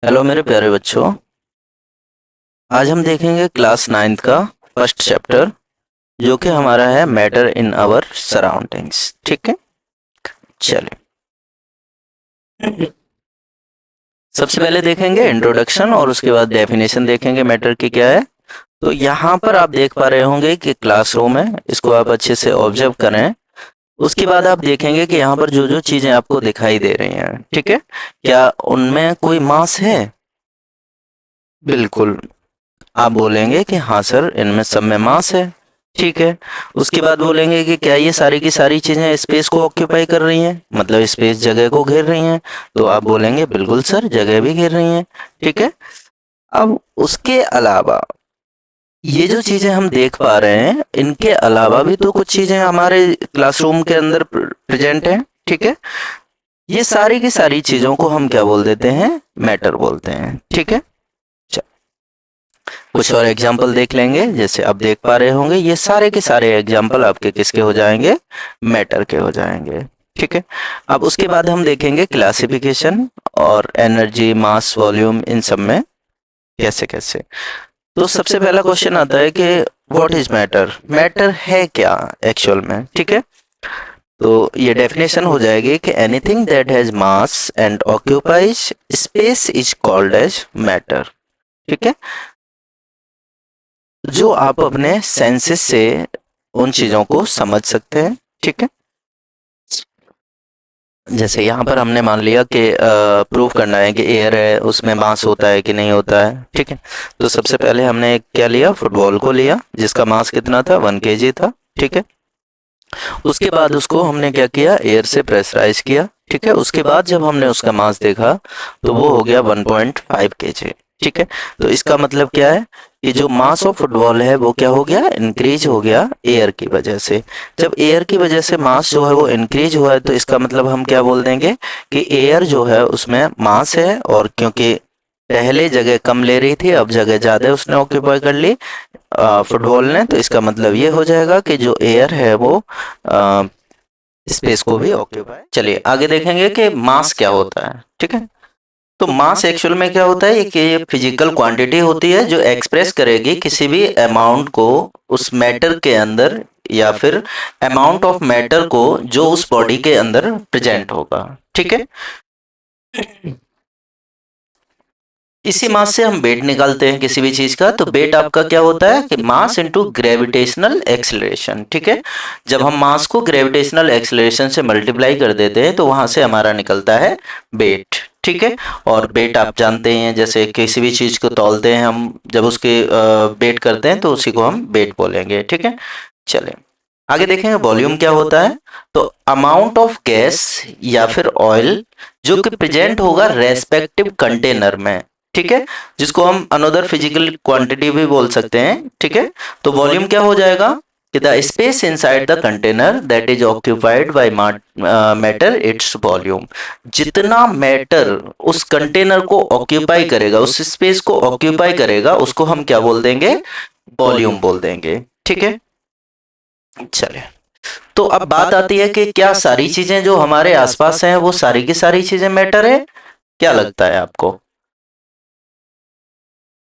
Hello मेरे प्यारे बच्चों। आज हम देखेंगे क्लास नाइन्थ का फर्स्ट चैप्टर, जो कि हमारा है मैटर इन आवर सराउंडिंग्स। ठीक है, चलिए सबसे पहले देखेंगे इंट्रोडक्शन और उसके बाद डेफिनेशन देखेंगे मैटर की क्या है। तो यहाँ पर आप देख पा रहे होंगे कि क्लासरूम है, इसको आप अच्छे से ऑब्जर्व करें। उसके बाद आप देखेंगे कि यहाँ पर जो जो चीजें आपको दिखाई दे रही हैं, ठीक है, क्या उनमें कोई मास है? बिल्कुल। आप बोलेंगे कि हाँ सर, इनमें सब में मास है। ठीक है। उसके बाद बोलेंगे कि क्या ये सारी की सारी चीजें स्पेस को ऑक्यूपाई कर रही हैं, मतलब स्पेस जगह को घेर रही हैं? तो आप बोलेंगे बिल्कुल सर, जगह भी घेर रही हैं। ठीक है। अब उसके अलावा ये जो चीजें हम देख पा रहे हैं, इनके अलावा भी तो कुछ चीजें हमारे क्लासरूम के अंदर प्रेजेंट हैं। ठीक है। ये सारी की सारी चीजों को हम क्या बोल देते हैं? मैटर बोलते हैं। ठीक है। कुछ और एग्जाम्पल देख लेंगे। जैसे आप देख पा रहे होंगे, ये सारे के सारे एग्जाम्पल आपके किसके हो जाएंगे? मैटर के हो जाएंगे। ठीक है। अब उसके बाद हम देखेंगे क्लासिफिकेशन और एनर्जी, मास, वॉल्यूम, इन सब में कैसे कैसे। तो सबसे पहला क्वेश्चन आता है कि व्हाट इज मैटर? मैटर है क्या एक्चुअल में? ठीक है। तो ये डेफिनेशन हो जाएगी कि anything that has mass and occupies space is called as matter. ठीक है। जो आप अपने सेंसेस से उन चीजों को समझ सकते हैं। ठीक है। जैसे यहाँ पर हमने मान लिया कि प्रूव करना है कि एयर है, उसमें मास होता है कि नहीं होता है। ठीक है। तो सबसे पहले हमने क्या लिया? फुटबॉल को लिया, जिसका मास कितना था? 1 kg था। ठीक है। उसके बाद उसको हमने क्या किया? एयर से प्रेशराइज किया। ठीक है। उसके बाद जब हमने उसका मास देखा तो वो हो गया 1.5 kg। ठीक है। तो इसका मतलब क्या है कि जो मास ऑफ फुटबॉल है वो क्या हो गया? इंक्रीज हो गया एयर की वजह से। जब एयर की वजह से मास जो है वो इंक्रीज हुआ है, तो इसका मतलब हम क्या बोल देंगे कि एयर जो है उसमें मास है, और क्योंकि पहले जगह कम ले रही थी, अब जगह ज्यादा उसने ऑक्यूपाई कर ली फुटबॉल ने, तो इसका मतलब ये हो जाएगा कि जो एयर है वो स्पेस को भी ऑक्यूपाई। चलिए आगे देखेंगे कि मास क्या होता है। ठीक है। तो मास एक्चुअल में क्या होता है कि ये फिजिकल क्वांटिटी होती है जो एक्सप्रेस करेगी किसी भी अमाउंट को उस मैटर के अंदर, या फिर अमाउंट ऑफ मैटर को जो उस बॉडी के अंदर प्रेजेंट होगा। ठीक है। इसी मास से हम वेट निकालते हैं किसी भी चीज का। तो वेट आपका क्या होता है कि मास इनटू ग्रेविटेशनल एक्सेलरेशन। ठीक है। जब हम मास को ग्रेविटेशनल एक्सेलरेशन से मल्टीप्लाई कर देते हैं तो वहां से हमारा निकलता है वेट। ठीक है। और वेट आप जानते हैं, जैसे किसी भी चीज को तौलते हैं हम, जब उसके वेट करते हैं तो उसी को हम वेट बोलेंगे। ठीक है। चले आगे देखेंगे वॉल्यूम क्या होता है। तो अमाउंट ऑफ गैस या फिर ऑयल जो कि प्रेजेंट होगा रेस्पेक्टिव कंटेनर में। ठीक है। जिसको हम अनदर फिजिकल क्वांटिटी भी बोल सकते हैं। ठीक है। तो वॉल्यूम क्या हो जाएगा कि the space inside the container that is occupied by matter its volume. जितना मैटर उस कंटेनर को ऑक्यूपाई करेगा, उस स्पेस को ऑक्यूपाई करेगा, उसको हम क्या बोल देंगे? वॉल्यूम बोल देंगे। ठीक है। चलिए, तो अब बात आती है कि क्या सारी चीजें जो हमारे आसपास हैं वो सारी की सारी चीजें मैटर है? क्या लगता है आपको?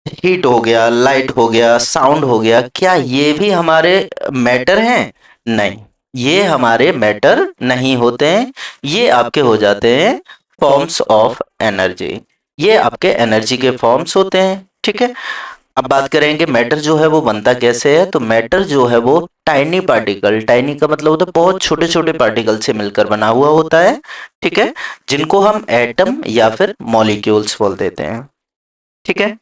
हीट हो गया, लाइट हो गया, साउंड हो गया, क्या ये भी हमारे मैटर हैं? नहीं, ये हमारे मैटर नहीं होते हैं। ये आपके हो जाते हैं फॉर्म्स ऑफ एनर्जी। ये आपके एनर्जी के फॉर्म्स होते हैं। ठीक है। अब बात करेंगे मैटर जो है वो बनता कैसे है। तो मैटर जो है वो टाइनी पार्टिकल, टाइनी का मतलब होता है बहुत छोटे छोटे पार्टिकल से मिलकर बना हुआ होता है। ठीक है। जिनको हम एटम या फिर मॉलिक्यूल्स बोल देते हैं। ठीक है।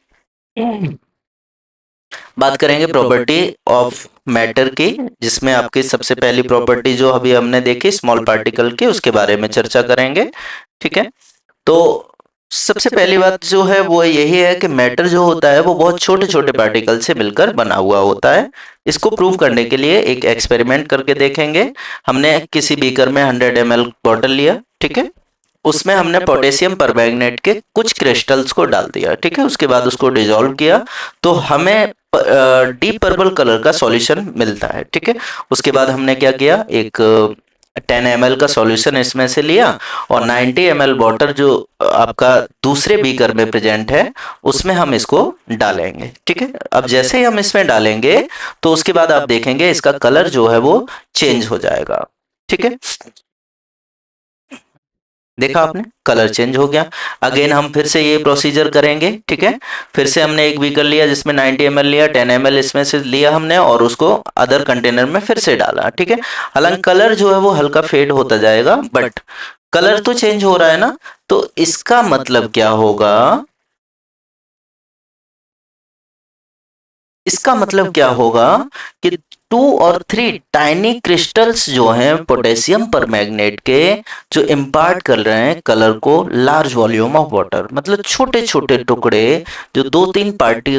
बात करेंगे प्रॉपर्टी ऑफ मैटर की, जिसमें आपकी सबसे पहली प्रॉपर्टी जो अभी हमने देखी स्मॉल पार्टिकल की, उसके बारे में चर्चा करेंगे। ठीक है। तो सबसे पहली बात जो है वो यही है कि मैटर जो होता है वो बहुत छोटे छोटे पार्टिकल से मिलकर बना हुआ होता है। इसको प्रूव करने के लिए एक एक्सपेरिमेंट करके देखेंगे। हमने किसी बीकर में 100 ml बॉटल लिया। ठीक है। उसमें हमने पोटेशियम परमैंगनेट के कुछ क्रिस्टल्स को डाल दिया। ठीक है। उसके बाद उसको डिसॉल्व किया तो हमें डीप पर्पल कलर का सॉल्यूशन मिलता है। ठीक है। उसके बाद हमने क्या किया, एक 10 ml का सॉल्यूशन इसमें से लिया और 90 ml वाटर जो आपका दूसरे बीकर में प्रेजेंट है उसमें हम इसको डालेंगे। ठीक है, अब जैसे ही हम इसमें डालेंगे तो उसके बाद आप देखेंगे इसका कलर जो है वो चेंज हो जाएगा। ठीक है, देखा आपने कलर चेंज हो गया। अगेन हम फिर से ये प्रोसीजर करेंगे। ठीक है, फिर से हमने एक बीकर लिया जिसमें 90 ml लिया, 10 ml इसमें से लिया हमने और उसको अदर कंटेनर में फिर से डाला। ठीक है, हालांकि कलर जो है वो हल्का फेड होता जाएगा बट कलर तो चेंज हो रहा है ना। तो इसका मतलब क्या होगा, इसका मतलब क्या होगा कि 2 और 3 टाइनी क्रिस्टल्स जो हैं पोटेशियम परमैंगनेट के, जो इम्पार्ट कर रहे हैं कलर को लार्ज वॉल्यूम ऑफ वाटर, मतलब छोटे छोटे टुकड़े जो 2-3 पार्टी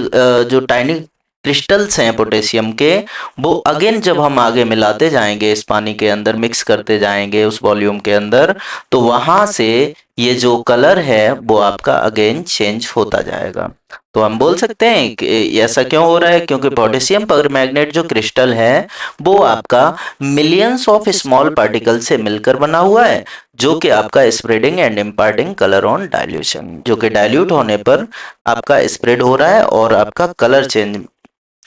जो टाइनी क्रिस्टल्स हैं पोटेशियम के, वो अगेन जब हम आगे मिलाते जाएंगे इस पानी के अंदर, मिक्स करते जाएंगे उस वॉल्यूम के अंदर, तो वहां से ये जो कलर है वो आपका अगेन चेंज होता जाएगा। तो हम बोल सकते हैं कि ऐसा क्यों हो रहा है, क्योंकि पोटेशियम परमैंगनेट जो क्रिस्टल है वो आपका मिलियंस ऑफ स्मॉल पार्टिकल से मिलकर बना हुआ है, जो कि आपका spreading and imparting colour on dilution, जो कि डाइल्यूट होने पर आपका स्प्रेड हो रहा है और आपका कलर चेंज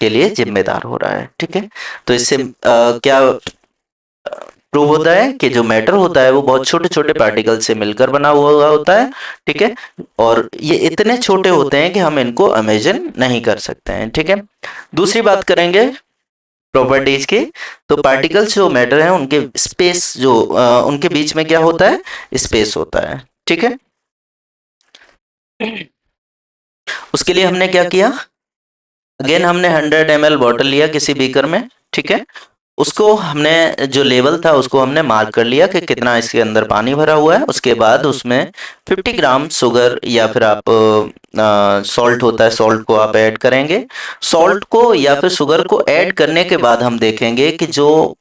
के लिए जिम्मेदार हो रहा है। ठीक है, तो इससे क्या प्रूव होता है कि जो मैटर होता है वो बहुत छोटे छोटे पार्टिकल से मिलकर बना हुआ होता है। ठीक है, और ये इतने छोटे होते हैं कि हम इनको इमेजिन नहीं कर सकते हैं। ठीक है, दूसरी बात करेंगे प्रॉपर्टीज की। तो पार्टिकल्स जो मैटर हैं उनके स्पेस जो उनके बीच में क्या होता है, स्पेस होता है। ठीक है, उसके लिए हमने क्या किया, अगेन हमने 100 ml बॉटल लिया किसी बीकर में। ठीक है, उसको हमने जो लेवल था उसको हमने मार्क कर लिया कि कितना इसके अंदर पानी भरा हुआ है। उसके बाद उसमें 50 ग्राम शुगर या फिर आप सॉल्ट होता है, सॉल्ट को आप ऐड करेंगे। सॉल्ट को या फिर शुगर को ऐड करने के बाद हम देखेंगे कि जो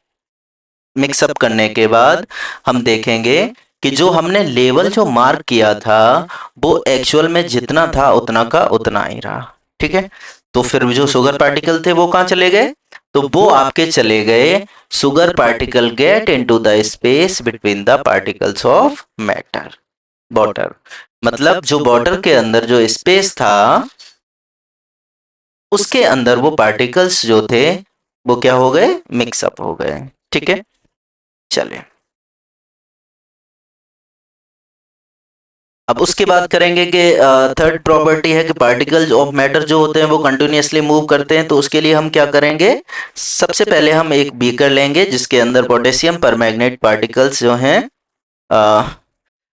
मिक्सअप करने के बाद हम देखेंगे कि जो हमने लेवल जो मार्क किया था वो एक्चुअल में जितना था उतना का उतना ही रहा। ठीक है, तो फिर जो शुगर पार्टिकल थे वो कहाँ चले गए, तो वो आपके चले गए, sugar particle get into the space between the particles of matter water, मतलब जो वाटर के अंदर जो स्पेस था उसके अंदर वो पार्टिकल्स जो थे वो क्या हो गए, मिक्सअप हो गए। ठीक है, चलिए अब उसके बाद करेंगे कि थर्ड प्रॉपर्टी है कि पार्टिकल्स ऑफ मैटर जो होते हैं वो कंटिन्यूअसली मूव करते हैं। तो उसके लिए हम क्या करेंगे, सबसे पहले हम एक बीकर लेंगे जिसके अंदर पोटेशियम परमैंगनेट पार्टिकल्स जो हैं, अ,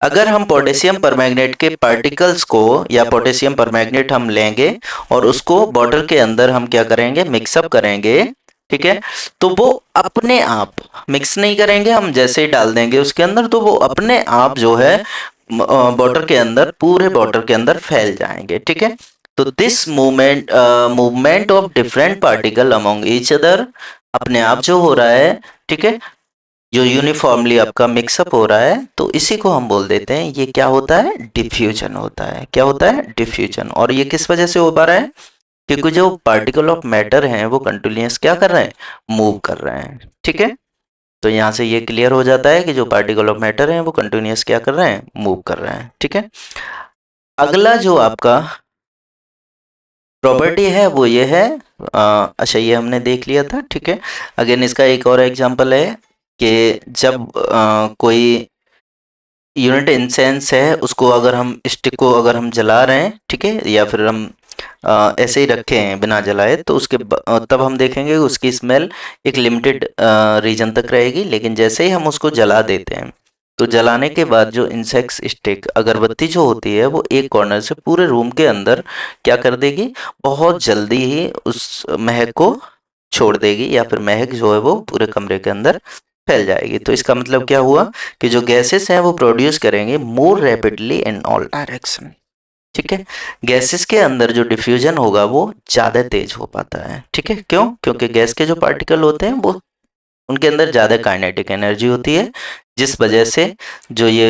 अगर हम पोटेशियम परमैंगनेट के पार्टिकल्स को या पोटेशियम परमैंगनेट हम लेंगे और उसको बॉटल के अंदर हम क्या करेंगे, मिक्सअप करेंगे। ठीक है, तो वो अपने आप मिक्स नहीं करेंगे, हम जैसे ही डाल देंगे उसके अंदर तो वो अपने आप जो है बॉटल के अंदर, पूरे बॉटल के अंदर फैल जाएंगे। ठीक है, तो this movement of different particle among each other अपने आप जो हो रहा है, ठीक है, जो यूनिफॉर्मली आपका मिक्सअप हो रहा है, तो इसी को हम बोल देते हैं, ये क्या होता है, डिफ्यूजन होता है। क्या होता है, डिफ्यूजन। और ये किस वजह से हो पा रहा है, क्योंकि जो पार्टिकल ऑफ मैटर हैं वो कंटिन्यूअस क्या कर रहे हैं, मूव कर रहे हैं। ठीक है, तो यहाँ से ये क्लियर हो जाता है कि जो पार्टिकल ऑफ मैटर हैं वो कंटिन्यूअस क्या कर रहे हैं, मूव कर रहे हैं। ठीक है, अगला जो आपका प्रॉपर्टी है वो ये है, अच्छा ये हमने देख लिया था। ठीक है, अगेन इसका एक और एग्जांपल है कि जब कोई यूनिट इंसेंस है उसको अगर हम स्टिक को अगर हम जला रहे हैं, ठीक है, या फिर हम ऐसे ही रखे हैं बिना जलाए, तो तब हम देखेंगे उसकी स्मेल एक लिमिटेड रीजन तक रहेगी। लेकिन जैसे ही हम उसको जला देते हैं तो जलाने के बाद जो इंसेक्स स्टिक अगरबत्ती जो होती है वो एक कॉर्नर से पूरे रूम के अंदर क्या कर देगी, बहुत जल्दी ही उस महक को छोड़ देगी, या फिर महक जो है वो पूरे कमरे के अंदर फैल जाएगी। तो इसका मतलब क्या हुआ कि जो गैसेस हैं वो प्रोड्यूस करेंगे मोर रैपिडली इन ऑल डायरेक्शन। ठीक है, गैसेस के अंदर जो डिफ्यूजन होगा वो ज्यादा तेज हो पाता है। ठीक है, क्यों, क्योंकि गैस के जो पार्टिकल होते हैं वो उनके अंदर ज्यादा काइनेटिक एनर्जी होती है, जिस वजह से जो ये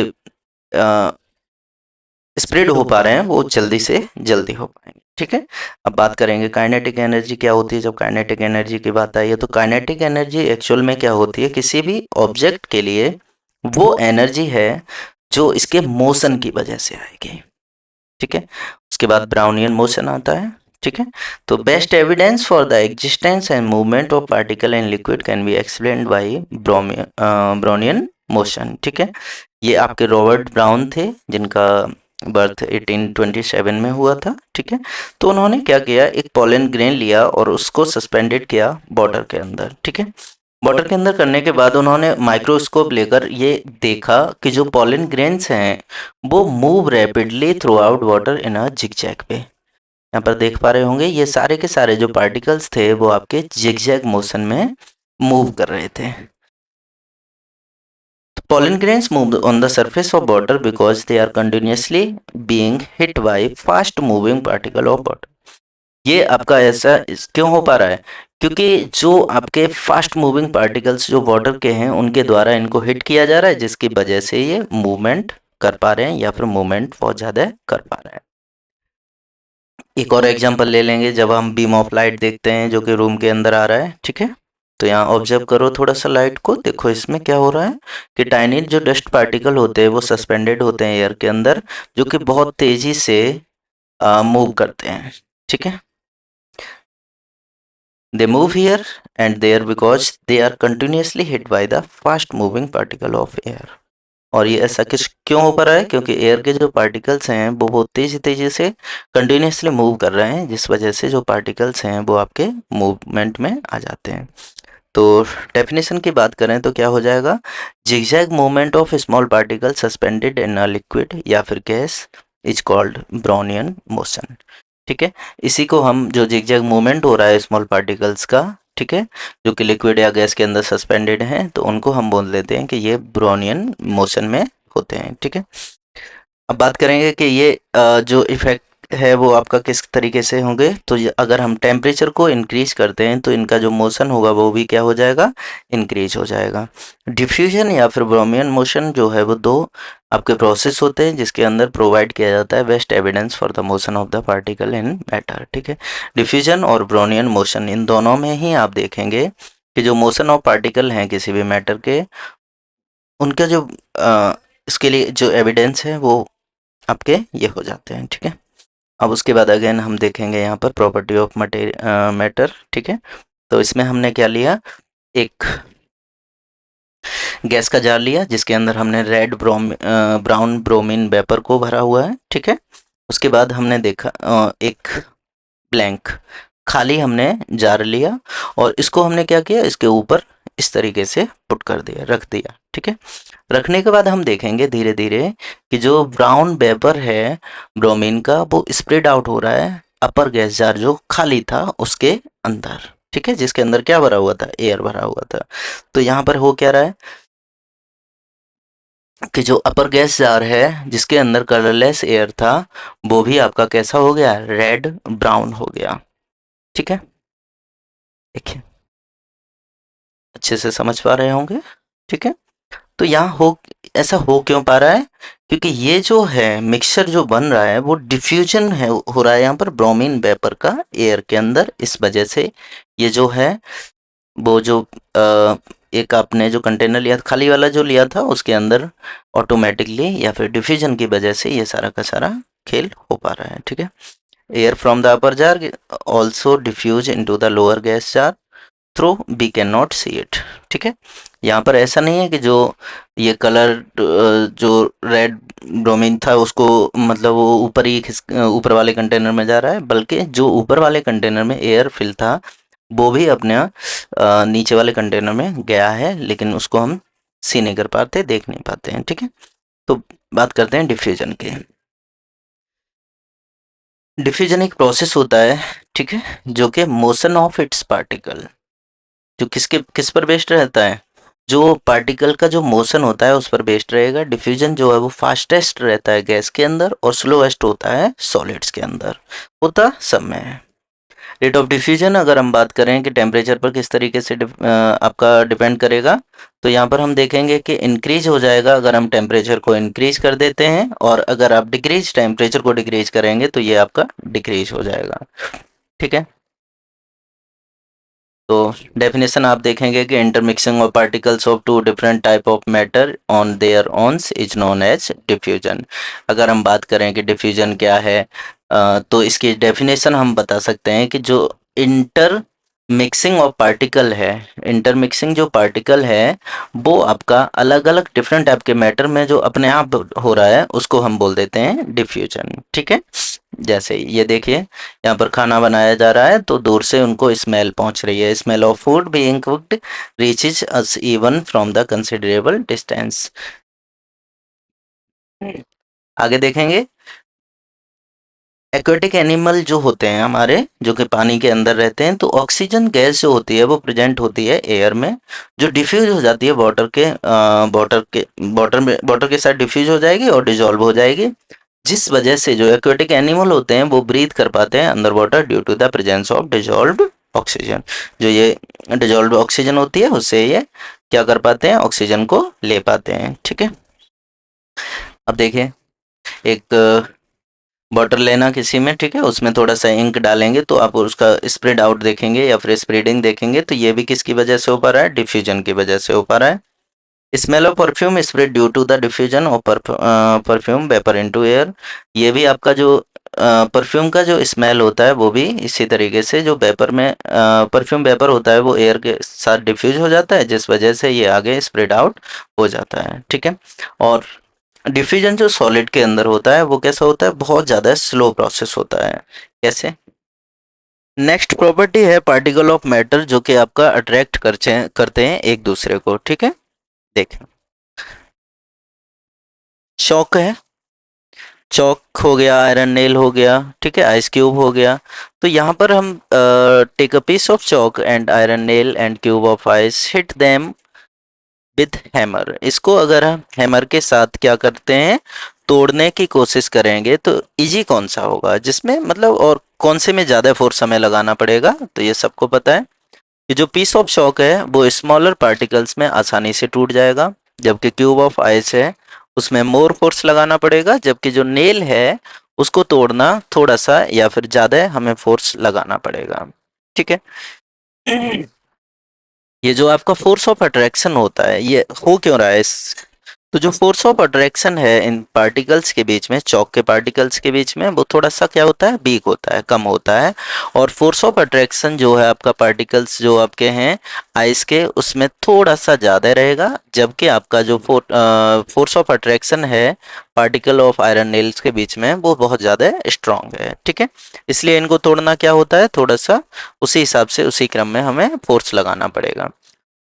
स्प्रेड हो पा रहे हैं वो जल्दी से जल्दी हो पाएंगे। ठीक है, अब बात करेंगे काइनेटिक एनर्जी क्या होती है। जब काइनेटिक एनर्जी की बात आई है तो काइनेटिक एनर्जी एक्चुअल में क्या होती है, किसी भी ऑब्जेक्ट के लिए वो एनर्जी है जो इसके मोशन की वजह से आएगी। ठीक है, उसके बाद ब्राउनियन मोशन आता है। ठीक है, तो best evidence for the existence and movement of particle in liquid can be explained bye Brownian motion. ठीक है, ये आपके रॉबर्ट ब्राउन थे जिनका बर्थ 1827 में हुआ था। ठीक है, तो उन्होंने क्या किया, एक पॉलन ग्रेन लिया और उसको सस्पेंडेड किया वाटर के अंदर। ठीक है, वाटर के अंदर करने के बाद उन्होंने माइक्रोस्कोप लेकर ये देखा कि जो पॉलन ग्रेन्स हैं वो move rapidly throughout water in a zigzag way. यहाँ पर देख पा रहे होंगे ये सारे के सारे जो पार्टिकल्स थे वो आपके जिगजैग मोशन में मूव कर रहे थे। Pollen grains move on the surface of water because they are continuously being hit by fast moving particle of water। ये आपका ऐसा क्यों हो पा रहा है, क्योंकि जो आपके फास्ट मूविंग पार्टिकल्स जो वाटर के हैं उनके द्वारा इनको हिट किया जा रहा है, जिसकी वजह से ये मूवमेंट कर पा रहे हैं या फिर मूवमेंट बहुत ज़्यादा कर पा रहे हैं। एक और एग्जांपल ले लेंगे, जब हम बीम ऑफ लाइट देखते हैं जो कि रूम के अंदर आ रहा है। ठीक है, तो यहाँ ऑब्जर्व करो थोड़ा सा लाइट को, देखो इसमें क्या हो रहा है कि टाइनी जो डस्ट पार्टिकल होते हैं वो सस्पेंडेड होते हैं एयर के अंदर, जो कि बहुत तेजी से मूव करते हैं। ठीक है, they move here and there because they are continuously hit by the fast moving particle of air. और ये ऐसा किस क्यों हो पा रहा है, क्योंकि एयर के जो पार्टिकल्स हैं वो बहुत तेजी तेजी से कंटिन्यूसली मूव कर रहे हैं, जिस वजह से जो पार्टिकल्स हैं वो आपके मूवमेंट में आ जाते हैं। तो डेफिनेशन की बात करें तो क्या हो जाएगा, zigzag movement of small particle suspended in a liquid या फिर gas is called Brownian motion. ठीक है, इसी को हम जो जिगजैग मूवमेंट हो रहा है स्मॉल पार्टिकल्स का, ठीक है, जो कि लिक्विड या गैस के अंदर सस्पेंडेड हैं, तो उनको हम बोल देते हैं कि ये ब्राउनियन मोशन में होते हैं। ठीक है, अब बात करेंगे कि ये जो इफेक्ट है वो आपका किस तरीके से होंगे। तो अगर हम टेम्परेचर को इंक्रीज करते हैं तो इनका जो मोशन होगा वो भी क्या हो जाएगा, इंक्रीज हो जाएगा। डिफ्यूजन या फिर ब्रोमियन मोशन जो है वो दो आपके प्रोसेस होते हैं जिसके अंदर प्रोवाइड किया जाता है best evidence for the motion of the particle in matter. ठीक है, डिफ्यूजन और ब्रोनियन मोशन इन दोनों में ही आप देखेंगे कि जो मोशन ऑफ पार्टिकल हैं किसी भी मैटर के, उनका जो इसके लिए जो एविडेंस है वो आपके ये हो जाते हैं। ठीक है, अब उसके बाद अगेन हम देखेंगे यहाँ पर प्रॉपर्टी ऑफ मैटर। ठीक है, तो इसमें हमने क्या लिया, एक गैस का जार लिया जिसके अंदर हमने ब्राउन ब्रोमीन वेपर को भरा हुआ है। ठीक है, उसके बाद हमने देखा एक ब्लैंक खाली हमने जार लिया और इसको हमने क्या किया, इसके ऊपर इस तरीके से पुट कर दिया, रख दिया। ठीक है, रखने के बाद हम देखेंगे धीरे धीरे कि जो ब्राउन वेपर है ब्रोमीन का वो स्प्रेड आउट हो रहा है अपर गैस जार जो खाली था उसके अंदर। ठीक है, जिसके अंदर क्या भरा हुआ था, एयर भरा हुआ था। तो यहाँ पर हो क्या रहा है कि जो अपर गैस जार है जिसके अंदर कलरलेस एयर था वो भी आपका कैसा हो गया, रेड ब्राउन हो गया। ठीक है, देखिए अच्छे से समझ पा रहे होंगे। ठीक है, तो यहाँ हो ऐसा हो क्यों पा रहा है, क्योंकि ये जो है मिक्सचर जो बन रहा है वो डिफ्यूजन है हो रहा है यहाँ पर ब्रोमीन वेपर का एयर के अंदर। इस वजह से ये जो है वो जो एक आपने जो कंटेनर लिया खाली वाला जो लिया था उसके अंदर ऑटोमेटिकली या फिर डिफ्यूजन की वजह से ये सारा का सारा खेल हो पा रहा है। ठीक है, air from the upper jar also diffuse into the lower gas jar through we can not see it. ठीक है, यहाँ पर ऐसा नहीं है कि जो ये कलर जो रेड ब्रोमीन था उसको मतलब वो ऊपर ही ऊपर वाले कंटेनर में जा रहा है, बल्कि जो ऊपर वाले कंटेनर में एयर फिल था वो भी अपने नीचे वाले कंटेनर में गया है, लेकिन उसको हम सी नहीं कर पाते, देख नहीं पाते हैं। ठीक है, तो बात करते हैं डिफ्यूजन की। डिफ्यूजन एक प्रोसेस होता है, ठीक है, जो कि मोशन ऑफ इट्स पार्टिकल जो किस पर बेस्ड रहता है, जो पार्टिकल का जो मोशन होता है उस पर बेस्ड रहेगा। डिफ्यूजन जो है वो फास्टेस्ट रहता है गैस के अंदर और स्लोएस्ट होता है सॉलिड्स के अंदर, होता सब में है। रेट ऑफ डिफ्यूजन अगर हम बात करें कि टेम्परेचर पर किस तरीके से आपका डिपेंड करेगा, तो यहाँ पर हम देखेंगे कि इंक्रीज हो जाएगा अगर हम टेम्परेचर को इंक्रीज कर देते हैं, और अगर आप डिक्रीज टेम्परेचर को डिक्रीज करेंगे तो ये आपका डिक्रीज हो जाएगा। ठीक है, तो डेफिनेशन आप देखेंगे कि intermixing of particles of two different type of matter on their owns is known as diffusion. अगर हम बात करें कि डिफ्यूजन क्या है, तो इसकी डेफिनेशन हम बता सकते हैं कि जो इंटर मिक्सिंग ऑफ पार्टिकल है, इंटरमिक्सिंग जो पार्टिकल है वो आपका अलग अलग डिफरेंट टाइप के मैटर में जो अपने आप हो रहा है उसको हम बोल देते हैं डिफ्यूजन। ठीक है, जैसे ये देखिए यहाँ पर खाना बनाया जा रहा है तो दूर से उनको स्मेल पहुंच रही है, smell of food being cooked reaches us even from the considerable distance. आगे देखेंगे, एक्वेटिक एनिमल जो होते हैं हमारे, जो कि पानी के अंदर रहते हैं, तो ऑक्सीजन गैस जो होती है वो प्रेजेंट होती है एयर में, जो डिफ्यूज हो जाती है वाटर के साथ डिफ्यूज हो जाएगी और डिजोल्व हो जाएगी, जिस वजह से जो एक्वेटिक एनिमल होते हैं वो ब्रीथ कर पाते हैं under water due to the presence of dissolved oxygen. जो ये डिजोल्व्ड ऑक्सीजन होती है उससे ये क्या कर पाते हैं, ऑक्सीजन को ले पाते हैं। ठीक है, अब देखिए, एक बॉटल लेना किसी में, ठीक है, उसमें थोड़ा सा इंक डालेंगे तो आप उसका स्प्रेड आउट देखेंगे या फिर स्प्रेडिंग देखेंगे, तो ये भी किसकी वजह से हो पा रहा है, डिफ्यूजन की वजह से हो पा रहा है। Smell of perfume spread due to the diffusion of perfume vapour into air. ये भी आपका जो परफ्यूम का जो स्मेल होता है वो भी इसी तरीके से जो वेपर में परफ्यूम वेपर होता है वो एयर के साथ डिफ्यूज हो जाता है, जिस वजह से ये आगे स्प्रेड आउट हो जाता है। ठीक है, और डिफ्यूजन जो सॉलिड के अंदर होता है वो कैसा होता है, बहुत ज़्यादा स्लो प्रोसेस होता है। कैसे? नेक्स्ट प्रॉपर्टी है पार्टिकल ऑफ मैटर जो कि आपका अट्रैक्ट करते हैं एक दूसरे को। ठीक है, देखें, चौक है, चौक हो गया, आयरन नेल हो गया, ठीक है, आइस क्यूब हो गया। तो यहाँ पर हम take a piece of chalk and iron nail and cube of ice, hit them with hammer. इसको अगर हम हैमर के साथ क्या करते हैं, तोड़ने की कोशिश करेंगे, तो इजी कौन सा होगा जिसमें मतलब, और कौन से में ज़्यादा फोर्स हमें लगाना पड़ेगा, तो ये सबको पता है कि जो पीस ऑफ चॉक है वो स्मॉलर पार्टिकल्स में आसानी से टूट जाएगा, जबकि क्यूब ऑफ आइस है उसमें मोर फोर्स लगाना पड़ेगा, जबकि जो नेल है उसको तोड़ना थोड़ा सा या फिर ज़्यादा हमें फोर्स लगाना पड़ेगा। ठीक है, ये जो आपका फोर्स ऑफ अट्रैक्शन होता है ये हो क्यों रहा है इस, तो जो फोर्स ऑफ अट्रैक्शन है इन पार्टिकल्स के बीच में, चौक के पार्टिकल्स के बीच में, वो थोड़ा सा क्या होता है, वीक होता है, कम होता है। और फोर्स ऑफ अट्रैक्शन जो है आपका पार्टिकल्स जो आपके हैं आइस के, उसमें थोड़ा सा ज़्यादा रहेगा, जबकि आपका जो फोर्स ऑफ अट्रैक्शन है पार्टिकल ऑफ आयरन नेल्स के बीच में वो बहुत ज़्यादा स्ट्रांग है। ठीक है, इसलिए इनको तोड़ना क्या होता है, थोड़ा सा उसी हिसाब से उसी क्रम में हमें फोर्स लगाना पड़ेगा।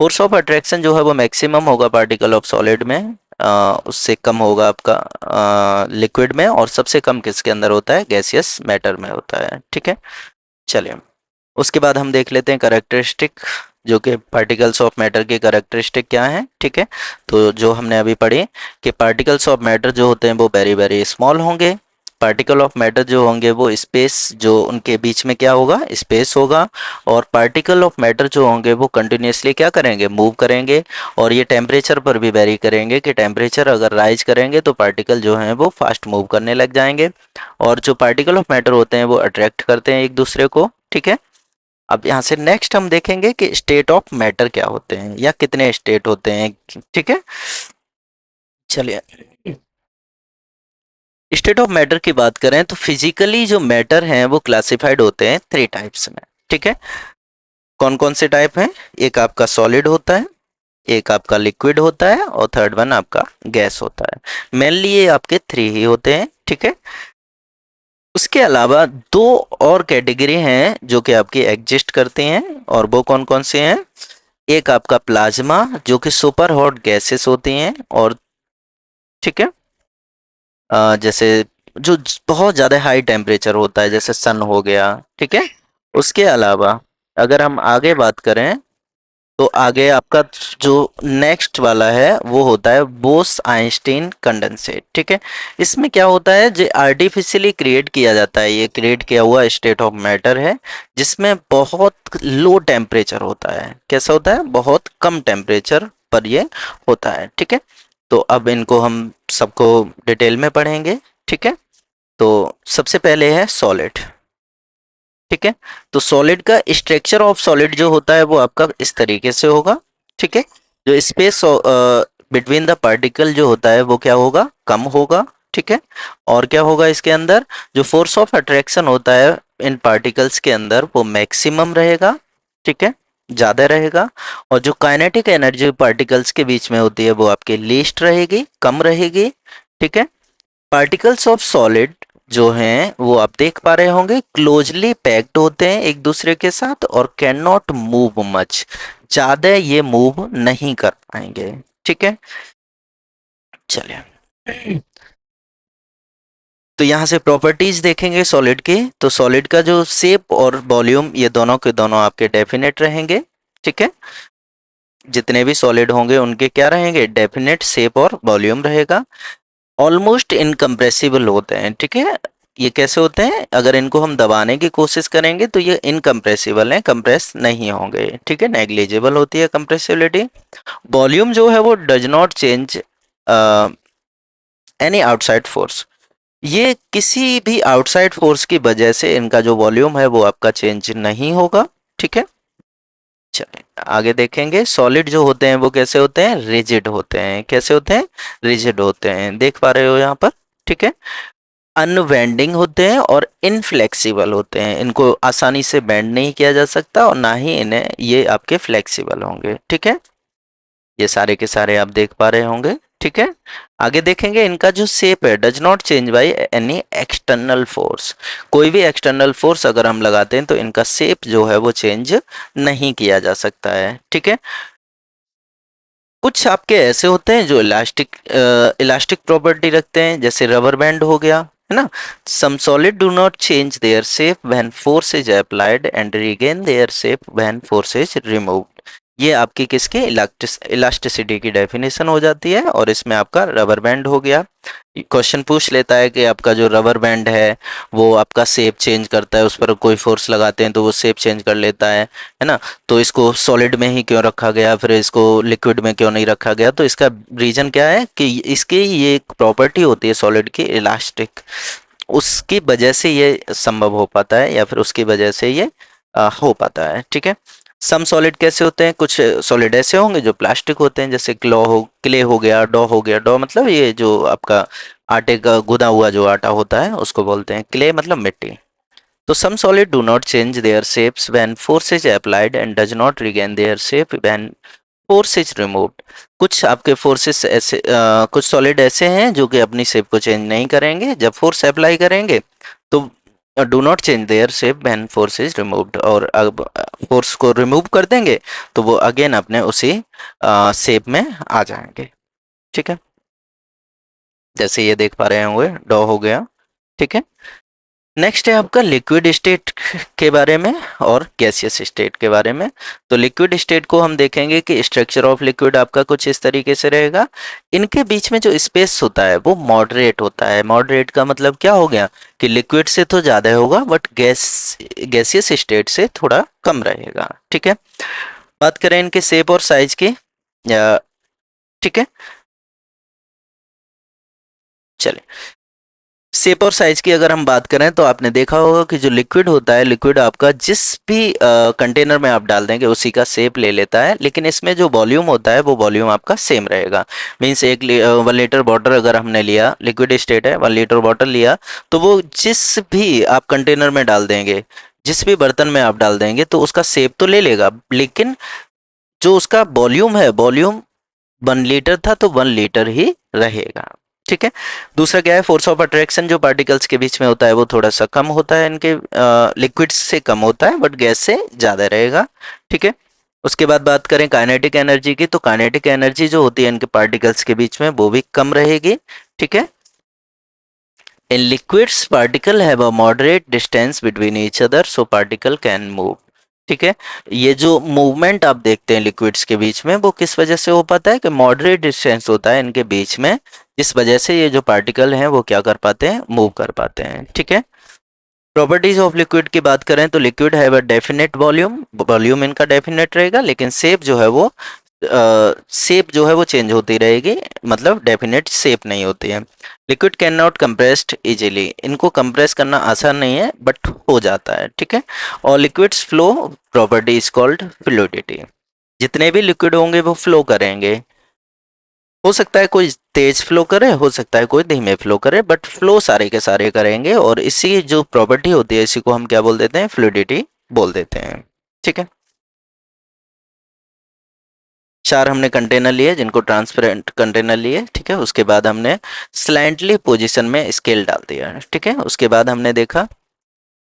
फोर्स ऑफ अट्रैक्शन जो है वो मैक्सिमम होगा पार्टिकल ऑफ सॉलिड में, उससे कम होगा आपका लिक्विड में, और सबसे कम किसके अंदर होता है, गैसियस मैटर में होता है। ठीक है, चलिए उसके बाद हम देख लेते हैं करेक्टरिस्टिक, जो कि पार्टिकल्स ऑफ मैटर की करेक्टरिस्टिक क्या है। ठीक है, तो जो हमने अभी पढ़ी कि पार्टिकल्स ऑफ मैटर जो होते हैं वो वेरी वेरी स्मॉल होंगे, पार्टिकल ऑफ मैटर जो होंगे वो स्पेस, जो उनके बीच में क्या होगा, स्पेस होगा, और पार्टिकल ऑफ मैटर जो होंगे वो कंटिन्यूसली क्या करेंगे, मूव करेंगे, और ये टेम्परेचर पर भी वेरी करेंगे कि टेम्परेचर अगर राइज करेंगे तो पार्टिकल जो हैं वो फास्ट मूव करने लग जाएंगे, और जो पार्टिकल ऑफ मैटर होते हैं वो अट्रैक्ट करते हैं एक दूसरे को। ठीक है, अब यहाँ से नेक्स्ट हम देखेंगे कि स्टेट ऑफ मैटर क्या होते हैं या कितने स्टेट होते हैं। ठीक है, चलिए स्टेट ऑफ मैटर की बात करें तो फिजिकली जो मैटर हैं वो क्लासिफाइड होते हैं थ्री टाइप्स में। ठीक है, कौन कौन से टाइप हैं, एक आपका सॉलिड होता है, एक आपका लिक्विड होता है, और थर्ड वन आपका गैस होता है। मेनली ये आपके थ्री ही होते हैं। ठीक है, उसके अलावा दो और कैटेगरी हैं जो कि आपकी एग्जिस्ट करती हैं, और वो कौन कौन से हैं, एक आपका प्लाज्मा जो कि सुपर हॉट गैसेस होती हैं, और ठीक है, जैसे जो बहुत ज़्यादा हाई टेम्परेचर होता है जैसे सन हो गया। ठीक है, उसके अलावा अगर हम आगे बात करें तो आगे आपका जो नेक्स्ट वाला है वो होता है बोस आइंस्टीन कंडेंसेट, ठीक है। इसमें क्या होता है, जो आर्टिफिशियली क्रिएट किया जाता है, ये क्रिएट किया हुआ स्टेट ऑफ मैटर है जिसमें बहुत लो टेम्परेचर होता है। कैसा होता है, बहुत कम टेम्परेचर पर ये होता है, ठीक है। तो अब इनको हम सबको डिटेल में पढ़ेंगे, ठीक है। तो सबसे पहले है सॉलिड, ठीक है। तो सॉलिड का स्ट्रक्चर ऑफ सॉलिड जो होता है वो आपका इस तरीके से होगा, ठीक है। जो स्पेस बिटवीन द पार्टिकल जो होता है वो क्या होगा, कम होगा, ठीक है। और क्या होगा इसके अंदर, जो फोर्स ऑफ अट्रैक्शन होता है इन पार्टिकल्स के अंदर वो मैक्सिमम रहेगा, ठीक है, ज्यादा रहेगा। और जो काइनेटिक एनर्जी पार्टिकल्स के बीच में होती है वो आपके लीस्ट रहेगी, कम रहेगी, ठीक है। पार्टिकल्स ऑफ सॉलिड जो हैं वो आप देख पा रहे होंगे क्लोजली पैक्ड होते हैं एक दूसरे के साथ और कैन नॉट मूव मच, ज्यादा ये मूव नहीं कर पाएंगे, ठीक है। चलिए, तो यहाँ से प्रॉपर्टीज देखेंगे सॉलिड की। तो सॉलिड का जो शेप और वॉल्यूम ये दोनों के दोनों आपके डेफिनेट रहेंगे, ठीक है। जितने भी सॉलिड होंगे उनके क्या रहेंगे, डेफिनेट शेप और वॉल्यूम रहेगा। ऑलमोस्ट इनकम्प्रेसिबल होते हैं, ठीक है। ये कैसे होते हैं, अगर इनको हम दबाने की कोशिश करेंगे तो ये इनकम्प्रेसिबल हैं, कंप्रेस नहीं होंगे, ठीक है, नेग्लिजिबल होती है कंप्रेसिबिलिटी। वॉल्यूम जो है वो does not change any outside force, ये किसी भी आउटसाइड फोर्स की वजह से इनका जो वॉल्यूम है वो आपका चेंज नहीं होगा, ठीक है। चलिए आगे देखेंगे, सॉलिड जो होते हैं वो कैसे होते हैं, रिजिड होते हैं। कैसे होते हैं, रिजिड होते हैं, देख पा रहे हो यहाँ पर, ठीक है। अनबेंडिंग होते हैं और इनफ्लेक्सिबल होते हैं, इनको आसानी से बेंड नहीं किया जा सकता और ना ही इन्हें ये आपके फ्लेक्सिबल होंगे, ठीक है। ये सारे के सारे आप देख पा रहे होंगे, ठीक है। आगे देखेंगे इनका जो शेप है, does not change by any external force, कोई भी एक्सटर्नल फोर्स अगर हम लगाते हैं तो इनका शेप जो है वो चेंज नहीं किया जा सकता है, ठीक है। कुछ आपके ऐसे होते हैं जो इलास्टिक इलास्टिक प्रॉपर्टी रखते हैं, जैसे रबर बैंड हो गया, है ना। Some solid do not change their shape when force is applied and regain their shape when force is removed. ये आपकी किसकी इलास्टिसिटी की डेफिनेशन हो जाती है और इसमें आपका रबर बैंड हो गया। क्वेश्चन पूछ लेता है कि आपका जो रबर बैंड है वो आपका शेप चेंज करता है, उस पर कोई फोर्स लगाते हैं तो वो शेप चेंज कर लेता है ना। तो इसको सॉलिड में ही क्यों रखा गया, फिर इसको लिक्विड में क्यों नहीं रखा गया, तो इसका रीजन क्या है कि इसकी ये एक प्रॉपर्टी होती है सॉलिड की, इलास्टिक, उसकी वजह से ये संभव हो पाता है या फिर उसकी वजह से ये हो पाता है, ठीक है। सम सॉलिड कैसे होते हैं, कुछ सॉलिड ऐसे होंगे जो प्लास्टिक होते हैं, जैसे क्ले हो गया, डो हो गया। डो मतलब ये जो आपका आटे का गुदा हुआ जो आटा होता है उसको बोलते हैं क्ले, मतलब मिट्टी। तो some solid do not change their shapes when force is applied and does not regain their shape when force is removed। कुछ आपके फोर्सेस ऐसे कुछ सॉलिड ऐसे हैं जो कि अपनी शेप को चेंज नहीं करेंगे, जब फोर्स अप्लाई करेंगे तो do not change their shape when force is removed, और अब फोर्स को रिमूव कर देंगे तो वो अगेन अपने उसी शेप में आ जाएंगे, ठीक है। जैसे ये देख पा रहे होंगे, डॉ हो गया, ठीक है। नेक्स्ट है आपका लिक्विड स्टेट के बारे में और गैसियस स्टेट के बारे में। तो लिक्विड स्टेट को हम देखेंगे कि स्ट्रक्चर ऑफ लिक्विड आपका कुछ इस तरीके से रहेगा। इनके बीच में जो स्पेस होता है वो मॉडरेट होता है। मॉडरेट का मतलब क्या हो गया कि लिक्विड से तो ज्यादा होगा बट गैसियस स्टेट से थोड़ा कम रहेगा, ठीक है। बात करें इनके शेप और साइज की, ठीक है। चलिए, शेप और साइज की अगर हम बात करें तो आपने देखा होगा कि जो लिक्विड होता है, लिक्विड आपका जिस भी कंटेनर में आप डाल देंगे उसी का शेप ले लेता है, लेकिन इसमें जो वॉल्यूम होता है वो वॉल्यूम आपका सेम रहेगा। मीन्स 1 लीटर वाटर अगर हमने लिया, लिक्विड स्टेट है, 1 लीटर वाटर लिया, तो वो जिस भी आप कंटेनर में डाल देंगे, जिस भी बर्तन में आप डाल देंगे तो उसका शेप तो ले लेगा, लेकिन जो उसका वॉल्यूम है, वॉल्यूम 1 लीटर था तो 1 लीटर ही रहेगा, ठीक है। दूसरा क्या है, फोर्स ऑफ अट्रैक्शन जो पार्टिकल्स के बीच में होता है वो थोड़ा सा कम होता है, इनके लिक्विड से कम होता है बट गैस से ज्यादा रहेगा, ठीक है। उसके बाद बात करें काइनेटिक एनर्जी की, तो काइनेटिक एनर्जी जो होती है इनके पार्टिकल्स के बीच में वो भी कम रहेगी, ठीक है। In liquids particle have a moderate distance between each other so particle can move. ठीक है। ये जो मूवमेंट आप देखते हैं लिक्विड्स के बीच में, वो किस वजह से हो पाता है कि मॉडरेट डिस्टेंस होता है इनके बीच में, जिस वजह से ये जो पार्टिकल हैं वो क्या कर पाते हैं, मूव कर पाते हैं। ठीक है। प्रॉपर्टीज ऑफ लिक्विड की बात करें तो liquid have a definite volume, volume इनका डेफिनेट रहेगा, लेकिन शेप जो है वो चेंज होती रहेगी, मतलब डेफिनेट शेप नहीं होती है। Liquid can not compressed easily, इनको कंप्रेस करना आसान नहीं है बट हो जाता है। ठीक है। और liquids flow property is called fluidity, जितने भी लिक्विड होंगे वो फ्लो करेंगे। हो सकता है कोई तेज फ्लो करे, हो सकता है कोई धीमे फ्लो करे, बट फ्लो सारे के सारे करेंगे, और इसी जो प्रॉपर्टी होती है इसी को हम क्या बोल देते हैं, फ्लूइडिटी बोल देते हैं। ठीक है। चार हमने कंटेनर लिए जिनको ट्रांसपेरेंट कंटेनर लिए। ठीक है। उसके बाद हमने स्लैंटली पोजीशन में स्केल डाल दिया। ठीक है। उसके बाद हमने देखा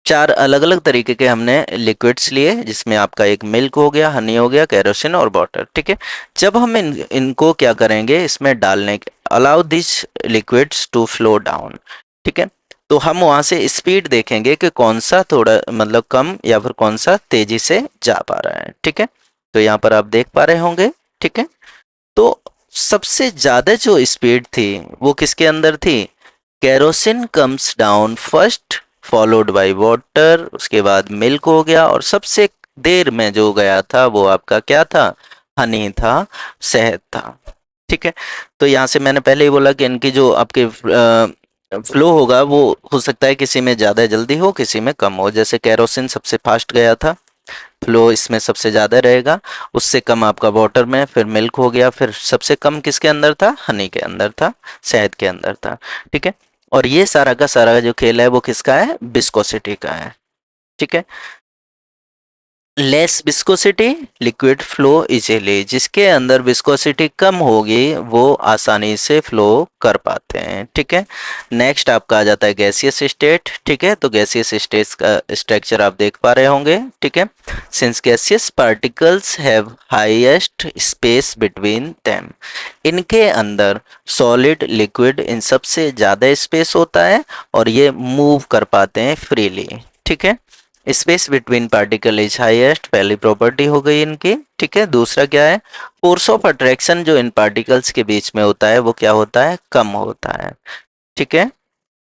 चार अलग अलग तरीके के हमने लिक्विड्स लिए, जिसमें आपका एक मिल्क हो गया, हनी हो गया, केरोसिन और वाटर। ठीक है। जब हम इनको क्या करेंगे, इसमें डालने के allow this liquids to flow down. ठीक है। तो हम वहां से स्पीड देखेंगे कि कौन सा थोड़ा मतलब कम या फिर कौन सा तेजी से जा पा रहा है। ठीक है। तो यहाँ पर आप देख पा रहे होंगे। ठीक है। तो सबसे ज्यादा जो स्पीड थी वो किसके अंदर थी, kerosene comes down first followed by water, उसके बाद मिल्क हो गया, और सबसे देर में जो गया था वो आपका क्या था, हनी था, शहद था। ठीक है। तो यहाँ से मैंने पहले ही बोला कि इनकी जो आपके फ्लो होगा वो हो सकता है किसी में ज़्यादा जल्दी हो, किसी में कम हो। जैसे केरोसिन सबसे फास्ट गया था, फ्लो इसमें सबसे ज़्यादा रहेगा। उससे कम आपका वाटर में, फिर मिल्क हो गया, फिर सबसे कम किसके अंदर था, हनी के अंदर था, शहद के अंदर था। ठीक है। और ये सारा का सारा जो खेल है वो किसका है, विस्कोसिटी का है। ठीक है। Less viscosity liquid flow easily, जिसके अंदर विस्कोसिटी कम होगी वो आसानी से फ्लो कर पाते हैं। ठीक है। नेक्स्ट आपका आ जाता है गैसियस स्टेट। ठीक है। तो गैसियस स्टेट का स्ट्रक्चर आप देख पा रहे होंगे। ठीक है। Since gaseous particles have highest space between them, इनके अंदर सॉलिड लिक्विड इन सबसे ज़्यादा स्पेस होता है और ये मूव कर पाते हैं फ्रीली। ठीक है। Space between particle is highest, पहली प्रॉपर्टी हो गई इनकी। ठीक है। दूसरा क्या है, फोर्स ऑफ अट्रैक्शन जो इन पार्टिकल्स के बीच में होता है वो क्या होता है, कम होता है। ठीक है।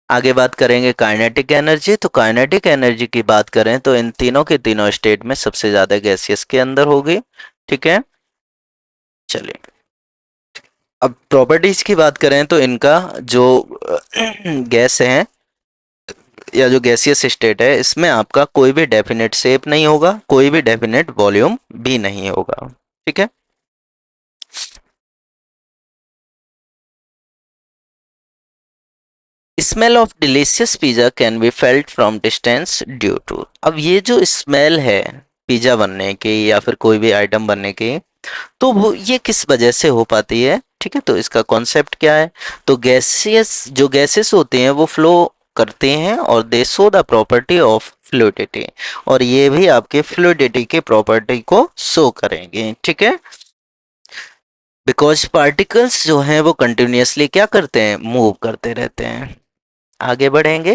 आगे बात करेंगे काइनेटिक एनर्जी। तो काइनेटिक एनर्जी की बात करें तो इन तीनों के तीनों स्टेट में सबसे ज्यादा गैसियस के अंदर होगी। ठीक है। चलिए, अब प्रॉपर्टीज की बात करें तो इनका जो गैस है या जो गैसियस स्टेट है, इसमें आपका कोई भी डेफिनेट शेप नहीं होगा, कोई भी डेफिनेट वॉल्यूम भी नहीं होगा। ठीक है। Smell of delicious pizza can be felt from distance due to, अब ये जो स्मेल है पिज्जा बनने की या फिर कोई भी आइटम बनने की, तो वो ये किस वजह से हो पाती है। ठीक है। तो इसका कॉन्सेप्ट क्या है, तो गैसियस जो गैसेस होते हैं वो फ्लो करते हैं और दे show the property of fluidity, और ये भी आपके फ्लूइडिटी के प्रॉपर्टी को शो करेंगे। ठीक है। बिकॉज पार्टिकल्स जो हैं वो कंटिन्यूअसली क्या करते हैं, मूव करते रहते हैं। आगे बढ़ेंगे।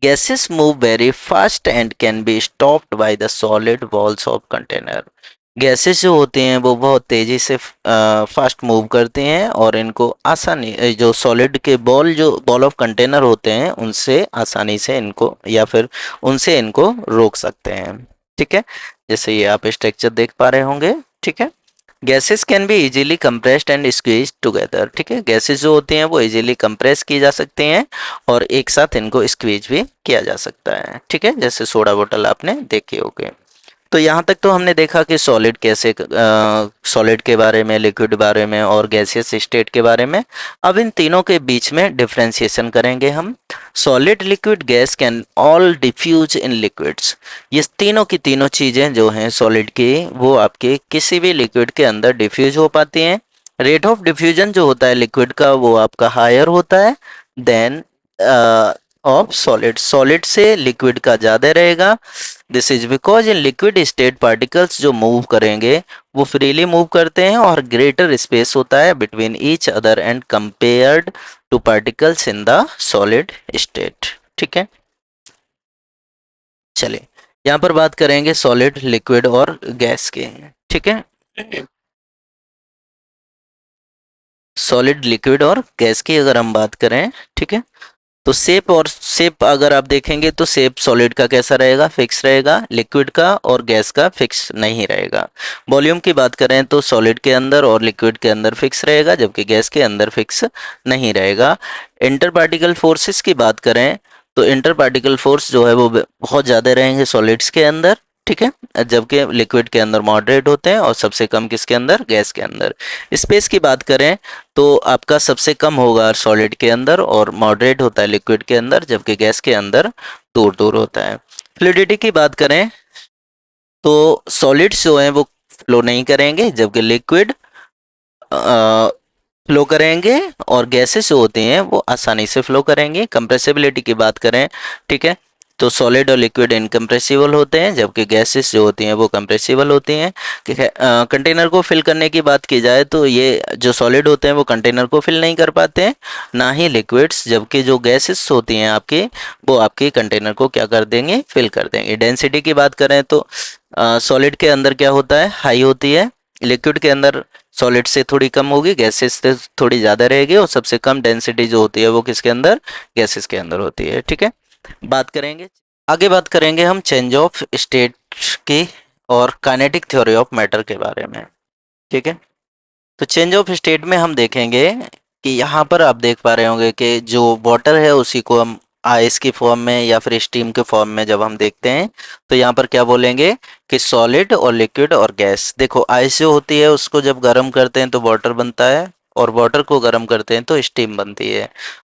Gases move very fast and can be stopped by the solid walls of container, gases जो होते हैं वो बहुत तेजी से फास्ट मूव करते हैं और इनको आसानी जो सॉलिड के बॉल ऑफ कंटेनर होते हैं उनसे आसानी से इनको या फिर उनसे इनको रोक सकते हैं। ठीक है। जैसे ये आप स्ट्रक्चर देख पा रहे होंगे। ठीक है। Gases can be easily compressed and squeeze together, ठीक है। गैसेस जो होती हैं वो इजीली कंप्रेस की जा सकते हैं और एक साथ इनको स्क्वीज भी किया जा सकता है। ठीक है। जैसे सोडा बोतल आपने देखी होगी। तो यहाँ तक तो हमने देखा कि सॉलिड कैसे, सॉलिड के बारे में, लिक्विड बारे में और गैसियस स्टेट के बारे में। अब इन तीनों के बीच में डिफ्रेंशिएशन करेंगे हम। Solid, liquid, gas can all diffuse in liquids, ये तीनों की तीनों चीज़ें जो हैं सॉलिड की वो आपके किसी भी लिक्विड के अंदर डिफ्यूज हो पाती हैं। रेट ऑफ डिफ्यूजन जो होता है लिक्विड का वो आपका हायर होता है देन ऑफ सॉलिड, सॉलिड से लिक्विड का ज़्यादा रहेगा। This is because in liquid state particles जो मूव करेंगे वो फ्रीली मूव करते हैं और ग्रेटर स्पेस होता है between each other and compared two particles in the solid state. ठीक है। चलिए, यहाँ पर बात करेंगे सॉलिड, लिक्विड और गैस की, ठीक है। सॉलिड, लिक्विड और गैस की अगर हम बात करें, ठीक है, तो शेप और शेप अगर आप देखेंगे तो शेप सॉलिड का कैसा रहेगा, फिक्स रहेगा, लिक्विड का और गैस का फिक्स नहीं रहेगा। वॉल्यूम की बात करें तो सॉलिड के अंदर और लिक्विड के अंदर फिक्स रहेगा, जबकि गैस के अंदर फिक्स नहीं रहेगा। इंटर पार्टिकल फोर्सेस की बात करें तो इंटर पार्टिकल फोर्स जो है वो बहुत ज़्यादा रहेंगे सॉलिड्स के अंदर, ठीक है, जबकि लिक्विड के अंदर मॉडरेट होते हैं और सबसे कम किसके अंदर, गैस के अंदर। स्पेस की बात करें तो आपका सबसे कम होगा सॉलिड के अंदर और मॉडरेट होता है लिक्विड के अंदर, जबकि गैस के अंदर दूर दूर होता है। फ्लूइडिटी की बात करें तो सॉलिड्स जो हैं वो फ्लो नहीं करेंगे, जबकि लिक्विड फ्लो करेंगे और गैसेस जो होती हैं वो आसानी से फ्लो करेंगे। कंप्रेसिबिलिटी की बात करें, ठीक है, तो सॉलिड और लिक्विड इनकम्प्रेसिबल होते हैं, जबकि गैसेस जो होती हैं वो कंप्रेसिबल होती हैं। ठीक है, कंटेनर को फिल करने की बात की जाए तो ये जो सॉलिड होते हैं वो कंटेनर को फिल नहीं कर पाते हैं, ना ही लिक्विड्स, जबकि जो गैसेस होती हैं आपकी वो आपके कंटेनर को क्या कर देंगे, फिल कर देंगे। डेंसिटी की बात करें तो सॉलिड के अंदर क्या होता है, हाई होती है, लिक्विड के अंदर सॉलिड से थोड़ी कम होगी, गैसेस से थोड़ी ज़्यादा रहेगी, और सबसे कम डेंसिटी जो होती है वो किसके अंदर, गैसेस के अंदर होती है, ठीक है। बात करेंगे, आगे बात करेंगे हम चेंज ऑफ स्टेट की और काइनेटिक थ्योरी ऑफ मैटर के बारे में, ठीक है। तो चेंज ऑफ स्टेट में हम देखेंगे कि यहाँ पर आप देख पा रहे होंगे कि जो वाटर है उसी को हम आइस की फॉर्म में या फिर स्टीम के फॉर्म में जब हम देखते हैं तो यहाँ पर क्या बोलेंगे कि सॉलिड और लिक्विड और गैस। देखो आइस जो होती है उसको जब गर्म करते हैं तो वाटर बनता है, और वाटर को गर्म करते हैं तो स्टीम बनती है,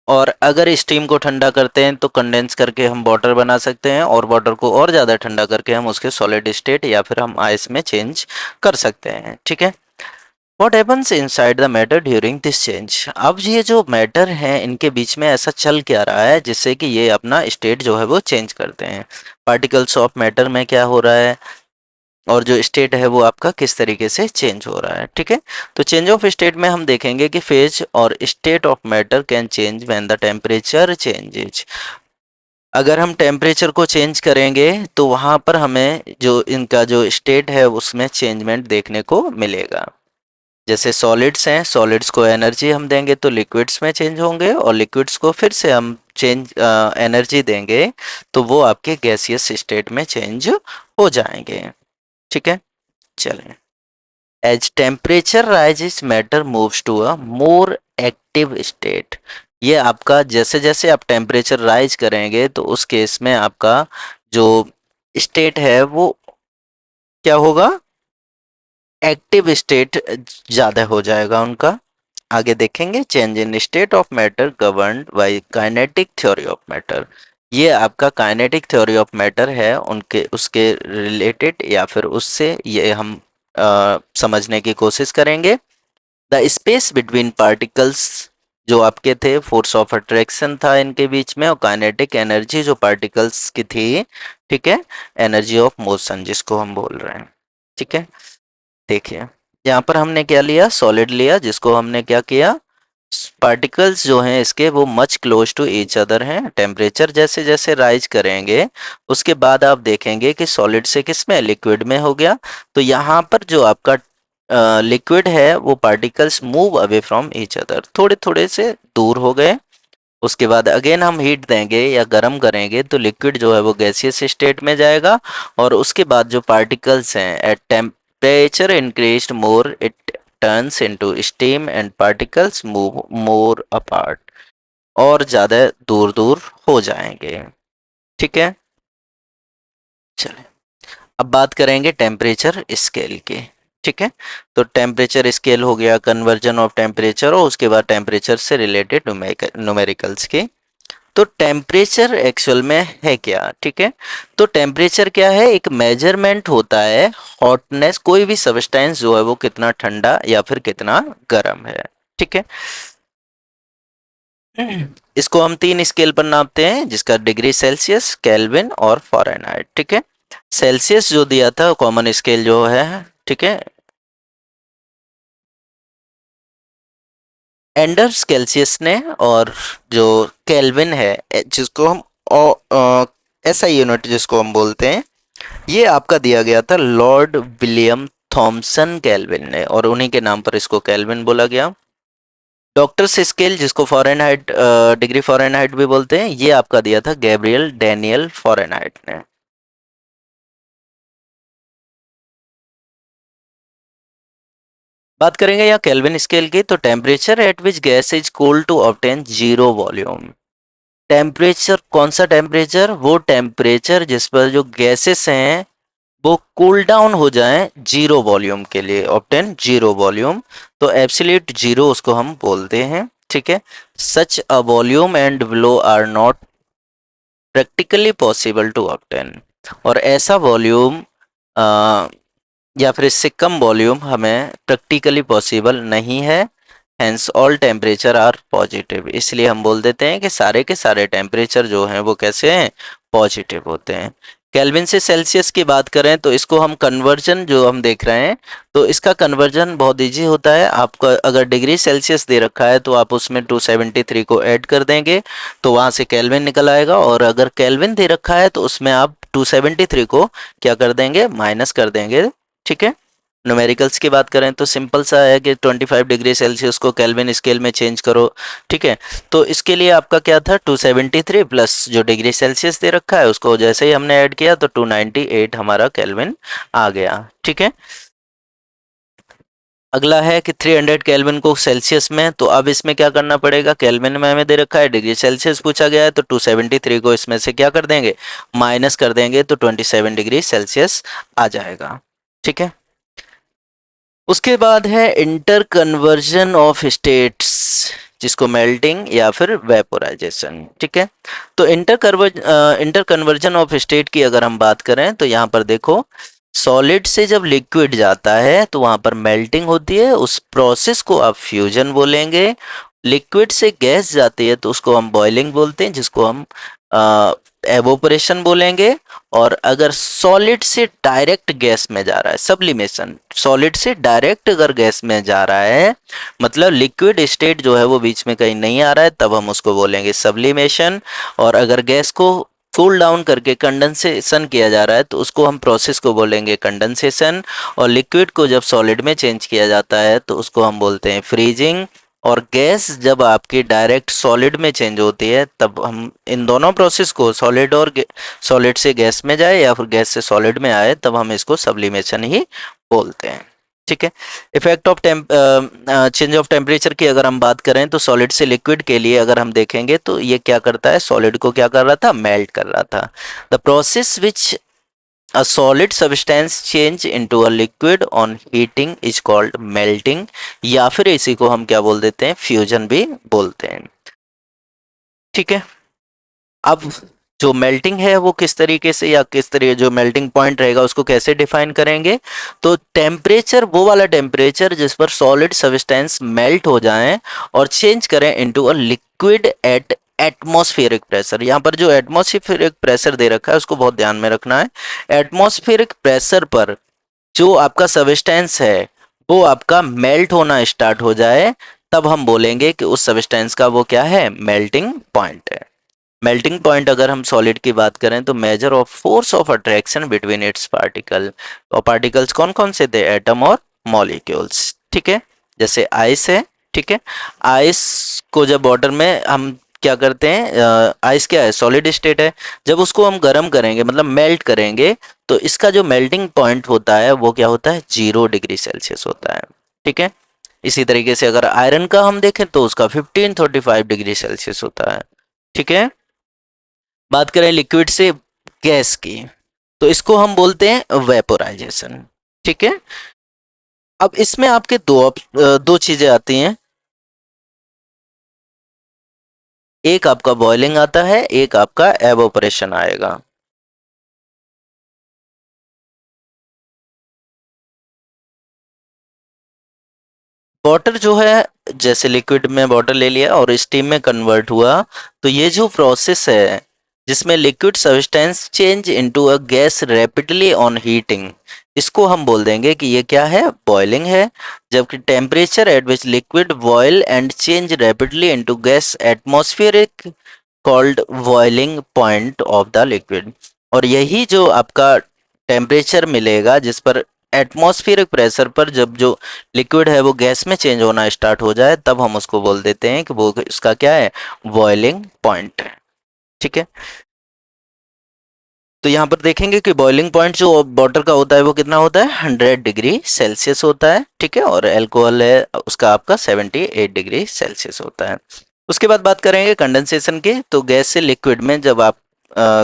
और अगर स्टीम को ठंडा करते हैं तो कंडेंस करके हम वाटर बना सकते हैं, और वाटर को और ज़्यादा ठंडा करके हम उसके सॉलिड स्टेट या फिर हम आइस में चेंज कर सकते हैं, ठीक है। What happens inside the matter during this change? अब ये जो मैटर है इनके बीच में ऐसा चल क्या रहा है जिससे कि ये अपना स्टेट जो है वो चेंज करते हैं। पार्टिकल्स ऑफ मैटर में क्या हो रहा है और जो स्टेट है वो आपका किस तरीके से चेंज हो रहा है, ठीक है। तो चेंज ऑफ स्टेट में हम देखेंगे कि फेज और state of matter can change when the temperature changes. अगर हम टेम्परेचर को चेंज करेंगे तो वहाँ पर हमें जो इनका जो स्टेट है उसमें चेंजमेंट देखने को मिलेगा। जैसे सॉलिड्स हैं, सॉलिड्स को एनर्जी हम देंगे तो लिक्विड्स में चेंज होंगे, और लिक्विड्स को फिर से हम चेंज एनर्जी देंगे तो वो आपके गैसियस स्टेट में चेंज हो जाएंगे, ठीक है। चलें, as temperature rises matter moves to a more active state. ये आपका जैसे जैसे आप टेम्परेचर राइज करेंगे तो उस केस में आपका जो स्टेट है वो क्या होगा, एक्टिव स्टेट ज़्यादा हो जाएगा उनका। आगे देखेंगे change in state of matter governed bye kinetic theory of matter. ये आपका काइनेटिक थ्योरी ऑफ मैटर है, उनके उसके रिलेटेड या फिर उससे ये हम समझने की कोशिश करेंगे। द स्पेस बिटवीन पार्टिकल्स जो आपके थे, फोर्स ऑफ अट्रैक्शन था इनके बीच में, और काइनेटिक एनर्जी जो पार्टिकल्स की थी, ठीक है, एनर्जी ऑफ मोशन जिसको हम बोल रहे हैं, ठीक है। देखिए यहाँ पर हमने क्या लिया, सॉलिड लिया, जिसको हमने क्या किया, पार्टिकल्स जो हैं इसके वो much close to each other हैं। टेम्परेचर जैसे जैसे राइज करेंगे उसके बाद आप देखेंगे कि सॉलिड से किस में, लिक्विड में हो गया। तो यहाँ पर जो आपका लिक्विड है वो particles move away from each other, थोड़े थोड़े से दूर हो गए। उसके बाद अगेन हम हीट देंगे या गर्म करेंगे तो लिक्विड जो है वो गैसियस स्टेट में जाएगा, और उसके बाद जो पार्टिकल्स हैं at temperature increased more it turns into steam and particles move more apart, और ज़्यादा दूर दूर हो जाएंगे, ठीक है। चलिए अब बात करेंगे टेम्परेचर स्केल की, ठीक है। तो टेम्परेचर स्केल हो गया कन्वर्जन ऑफ टेम्परेचर, और उसके बाद टेम्परेचर से रिलेटेड न्यूमेरिकल्स की। तो टेम्परेचर एक्चुअल में है क्या, ठीक है। तो टेम्परेचर क्या है, एक मेजरमेंट होता है हॉटनेस, कोई भी सब्सटेंस जो है वो कितना ठंडा या फिर कितना गर्म है, ठीक है। इसको हम 3 स्केल पर नापते हैं, जिसका डिग्री सेल्सियस, केल्विन और फ़ारेनहाइट, ठीक है। सेल्सियस जो दिया था कॉमन स्केल जो है, ठीक है, एंडर्स केल्सियस ने, और जो केल्विन है जिसको हम एसआई यूनिट जिसको हम बोलते हैं, ये आपका दिया गया था लॉर्ड विलियम थॉमसन केल्विन ने, और उन्हीं के नाम पर इसको केल्विन बोला गया। डॉक्टर्स स्केल, जिसको फॉरेनहाइट डिग्री फॉरेनहाइट भी बोलते हैं, ये आपका दिया था गैब्रियल डैनियल फॉरेनहाइट ने। बात करेंगे यहाँ केल्विन स्केल की, तो temperature at which gas is cooled to obtain zero volume. Temperature, कौन सा टेम्परेचर? वो टेम्परेचर जिस पर जो गैसेस हैं वो कूल डाउन हो जाएं जीरो वॉल्यूम के लिए, ऑब्टेन जीरो वॉल्यूम। तो एब्सोल्यूट जीरो उसको हम बोलते हैं, ठीक है। Such a volume and below are not practically possible to obtain. और ऐसा वॉल्यूम या फिर इससे कम वॉल्यूम हमें प्रैक्टिकली पॉसिबल नहीं है। Hence all temperature are positive, इसलिए हम बोल देते हैं कि सारे के सारे टेम्परेचर जो हैं वो कैसे हैं? पॉजिटिव होते हैं। केल्विन से सेल्सियस की बात करें तो इसको हम कन्वर्जन जो हम देख रहे हैं, तो इसका कन्वर्जन बहुत इजी होता है। आपका अगर डिग्री सेल्सियस दे रखा है तो आप उसमें 273 को ऐड कर देंगे तो वहां से केल्विन निकल आएगा, और अगर केल्विन दे रखा है तो उसमें आप 273 को क्या कर देंगे? माइनस कर देंगे, ठीक है। न्यूमेरिकल्स की बात करें तो सिंपल सा है कि 25 डिग्री सेल्सियस को केल्विन स्केल में चेंज करो, ठीक है। तो इसके लिए आपका क्या था? 273 प्लस जो डिग्री सेल्सियस दे रखा है उसको जैसे ही हमने ऐड किया तो 298 हमारा केल्विन आ गया, ठीक है। अगला है कि 300 केल्विन को सेल्सियस में, तो अब इसमें क्या करना पड़ेगा? केल्विन में हमें दे रखा है, डिग्री सेल्सियस पूछा गया है, तो 273 को इसमें से क्या कर देंगे? माइनस कर देंगे, तो 27 डिग्री सेल्सियस आ जाएगा, ठीक है। उसके बाद है इंटर कन्वर्जन ऑफ स्टेट्स, जिसको मेल्टिंग या फिर वेपोराइजेशन, ठीक है। तो इंटर कन्वर्जन ऑफ स्टेट की अगर हम बात करें तो यहाँ पर देखो, सॉलिड से जब लिक्विड जाता है तो वहां पर मेल्टिंग होती है, उस प्रोसेस को आप फ्यूजन बोलेंगे। लिक्विड से गैस जाती है तो उसको हम बॉइलिंग बोलते हैं, जिसको हम एवोपरेशन बोलेंगे। और अगर सॉलिड से डायरेक्ट गैस में जा रहा है, सब्लिमेशन। सॉलिड से डायरेक्ट अगर गैस में जा रहा है, मतलब लिक्विड स्टेट जो है वो बीच में कहीं नहीं आ रहा है, तब हम उसको बोलेंगे सब्लिमेशन। और अगर गैस को कूल डाउन करके कंडेंसेशन किया जा रहा है तो उसको हम प्रोसेस को बोलेंगे कंडेंसेशन। और लिक्विड को जब सॉलिड में चेंज किया जाता है तो उसको हम बोलते हैं फ्रीजिंग। और गैस जब आपकी डायरेक्ट सॉलिड में चेंज होती है तब हम इन दोनों प्रोसेस को, सॉलिड और सॉलिड से गैस में जाए या फिर गैस से सॉलिड में आए, तब हम इसको सब्लिमेशन ही बोलते हैं, ठीक है। Effect of change of temperature की अगर हम बात करें तो सॉलिड से लिक्विड के लिए अगर हम देखेंगे तो ये क्या करता है? सॉलिड को क्या कर रहा था? मेल्ट कर रहा था। The process which a solid substance change into a liquid on heating is called melting, या फिर इसी को हम क्या बोल देते हैं? फ्यूजन भी बोलते हैं, ठीक है। अब जो मेल्टिंग है वो किस तरीके से, या किस तरीके जो मेल्टिंग पॉइंट रहेगा उसको कैसे डिफाइन करेंगे? तो टेम्परेचर, वो वाला टेम्परेचर जिस पर सॉलिड सब्सटेंस मेल्ट हो जाए और चेंज करें into a liquid at atmospheric pressure. यहाँ पर जो एटमॉस्फेरिक प्रेशर दे रखा है उसको बहुत ध्यान में रखना है। एटमॉस्फेरिक प्रेशर पर जो आपका सब्सटेंस है वो आपका मेल्ट होना स्टार्ट हो जाए, तब हम बोलेंगे कि उस सब्सटेंस का वो क्या है? मेल्टिंग पॉइंट है। मेल्टिंग पॉइंट अगर हम सॉलिड की बात करें तो measure of force of attraction between its particle. और पार्टिकल्स कौन कौन से थे? एटम और मॉलिक्यूल्स, ठीक है। जैसे आइस है, ठीक है। आइस को जब वाटर में हम क्या करते हैं, आइस क्या है? सॉलिड स्टेट है। जब उसको हम गर्म करेंगे, मतलब मेल्ट करेंगे, तो इसका जो मेल्टिंग पॉइंट होता है वो क्या होता है? 0 डिग्री सेल्सियस होता है, ठीक है। इसी तरीके से अगर आयरन का हम देखें तो उसका 1535 डिग्री सेल्सियस होता है, ठीक है। बात करें लिक्विड से गैस की तो इसको हम बोलते हैं वेपोराइजेशन, ठीक है। अब इसमें आपके दो चीजें आती हैं, एक आपका बॉइलिंग आता है, एक आपका एवोपरेशन आएगा। वाटर जो है, जैसे लिक्विड में वाटर ले लिया और स्टीम में कन्वर्ट हुआ, तो ये जो प्रोसेस है जिसमें liquid substance change into a gas rapidly on heating, इसको हम बोल देंगे कि ये क्या है? बॉइलिंग है। जबकि temperature at which liquid boil and change rapidly into gas atmospheric called boiling point of the liquid. और यही जो आपका टेम्परेचर मिलेगा जिस पर एटमॉस्फेरिक प्रेशर पर जब जो लिक्विड है वो गैस में चेंज होना स्टार्ट हो जाए, तब हम उसको बोल देते हैं कि वो इसका क्या है, बॉइलिंग पॉइंट है। ठीक है, तो यहाँ पर देखेंगे कि बॉइलिंग पॉइंट जो वाटर का होता है वो कितना होता है, 100 डिग्री सेल्सियस होता है। ठीक है, और अल्कोहल है उसका आपका 78 डिग्री सेल्सियस होता है। उसके बाद बात करेंगे कंडेंसेशन की। तो गैस से लिक्विड में जब आप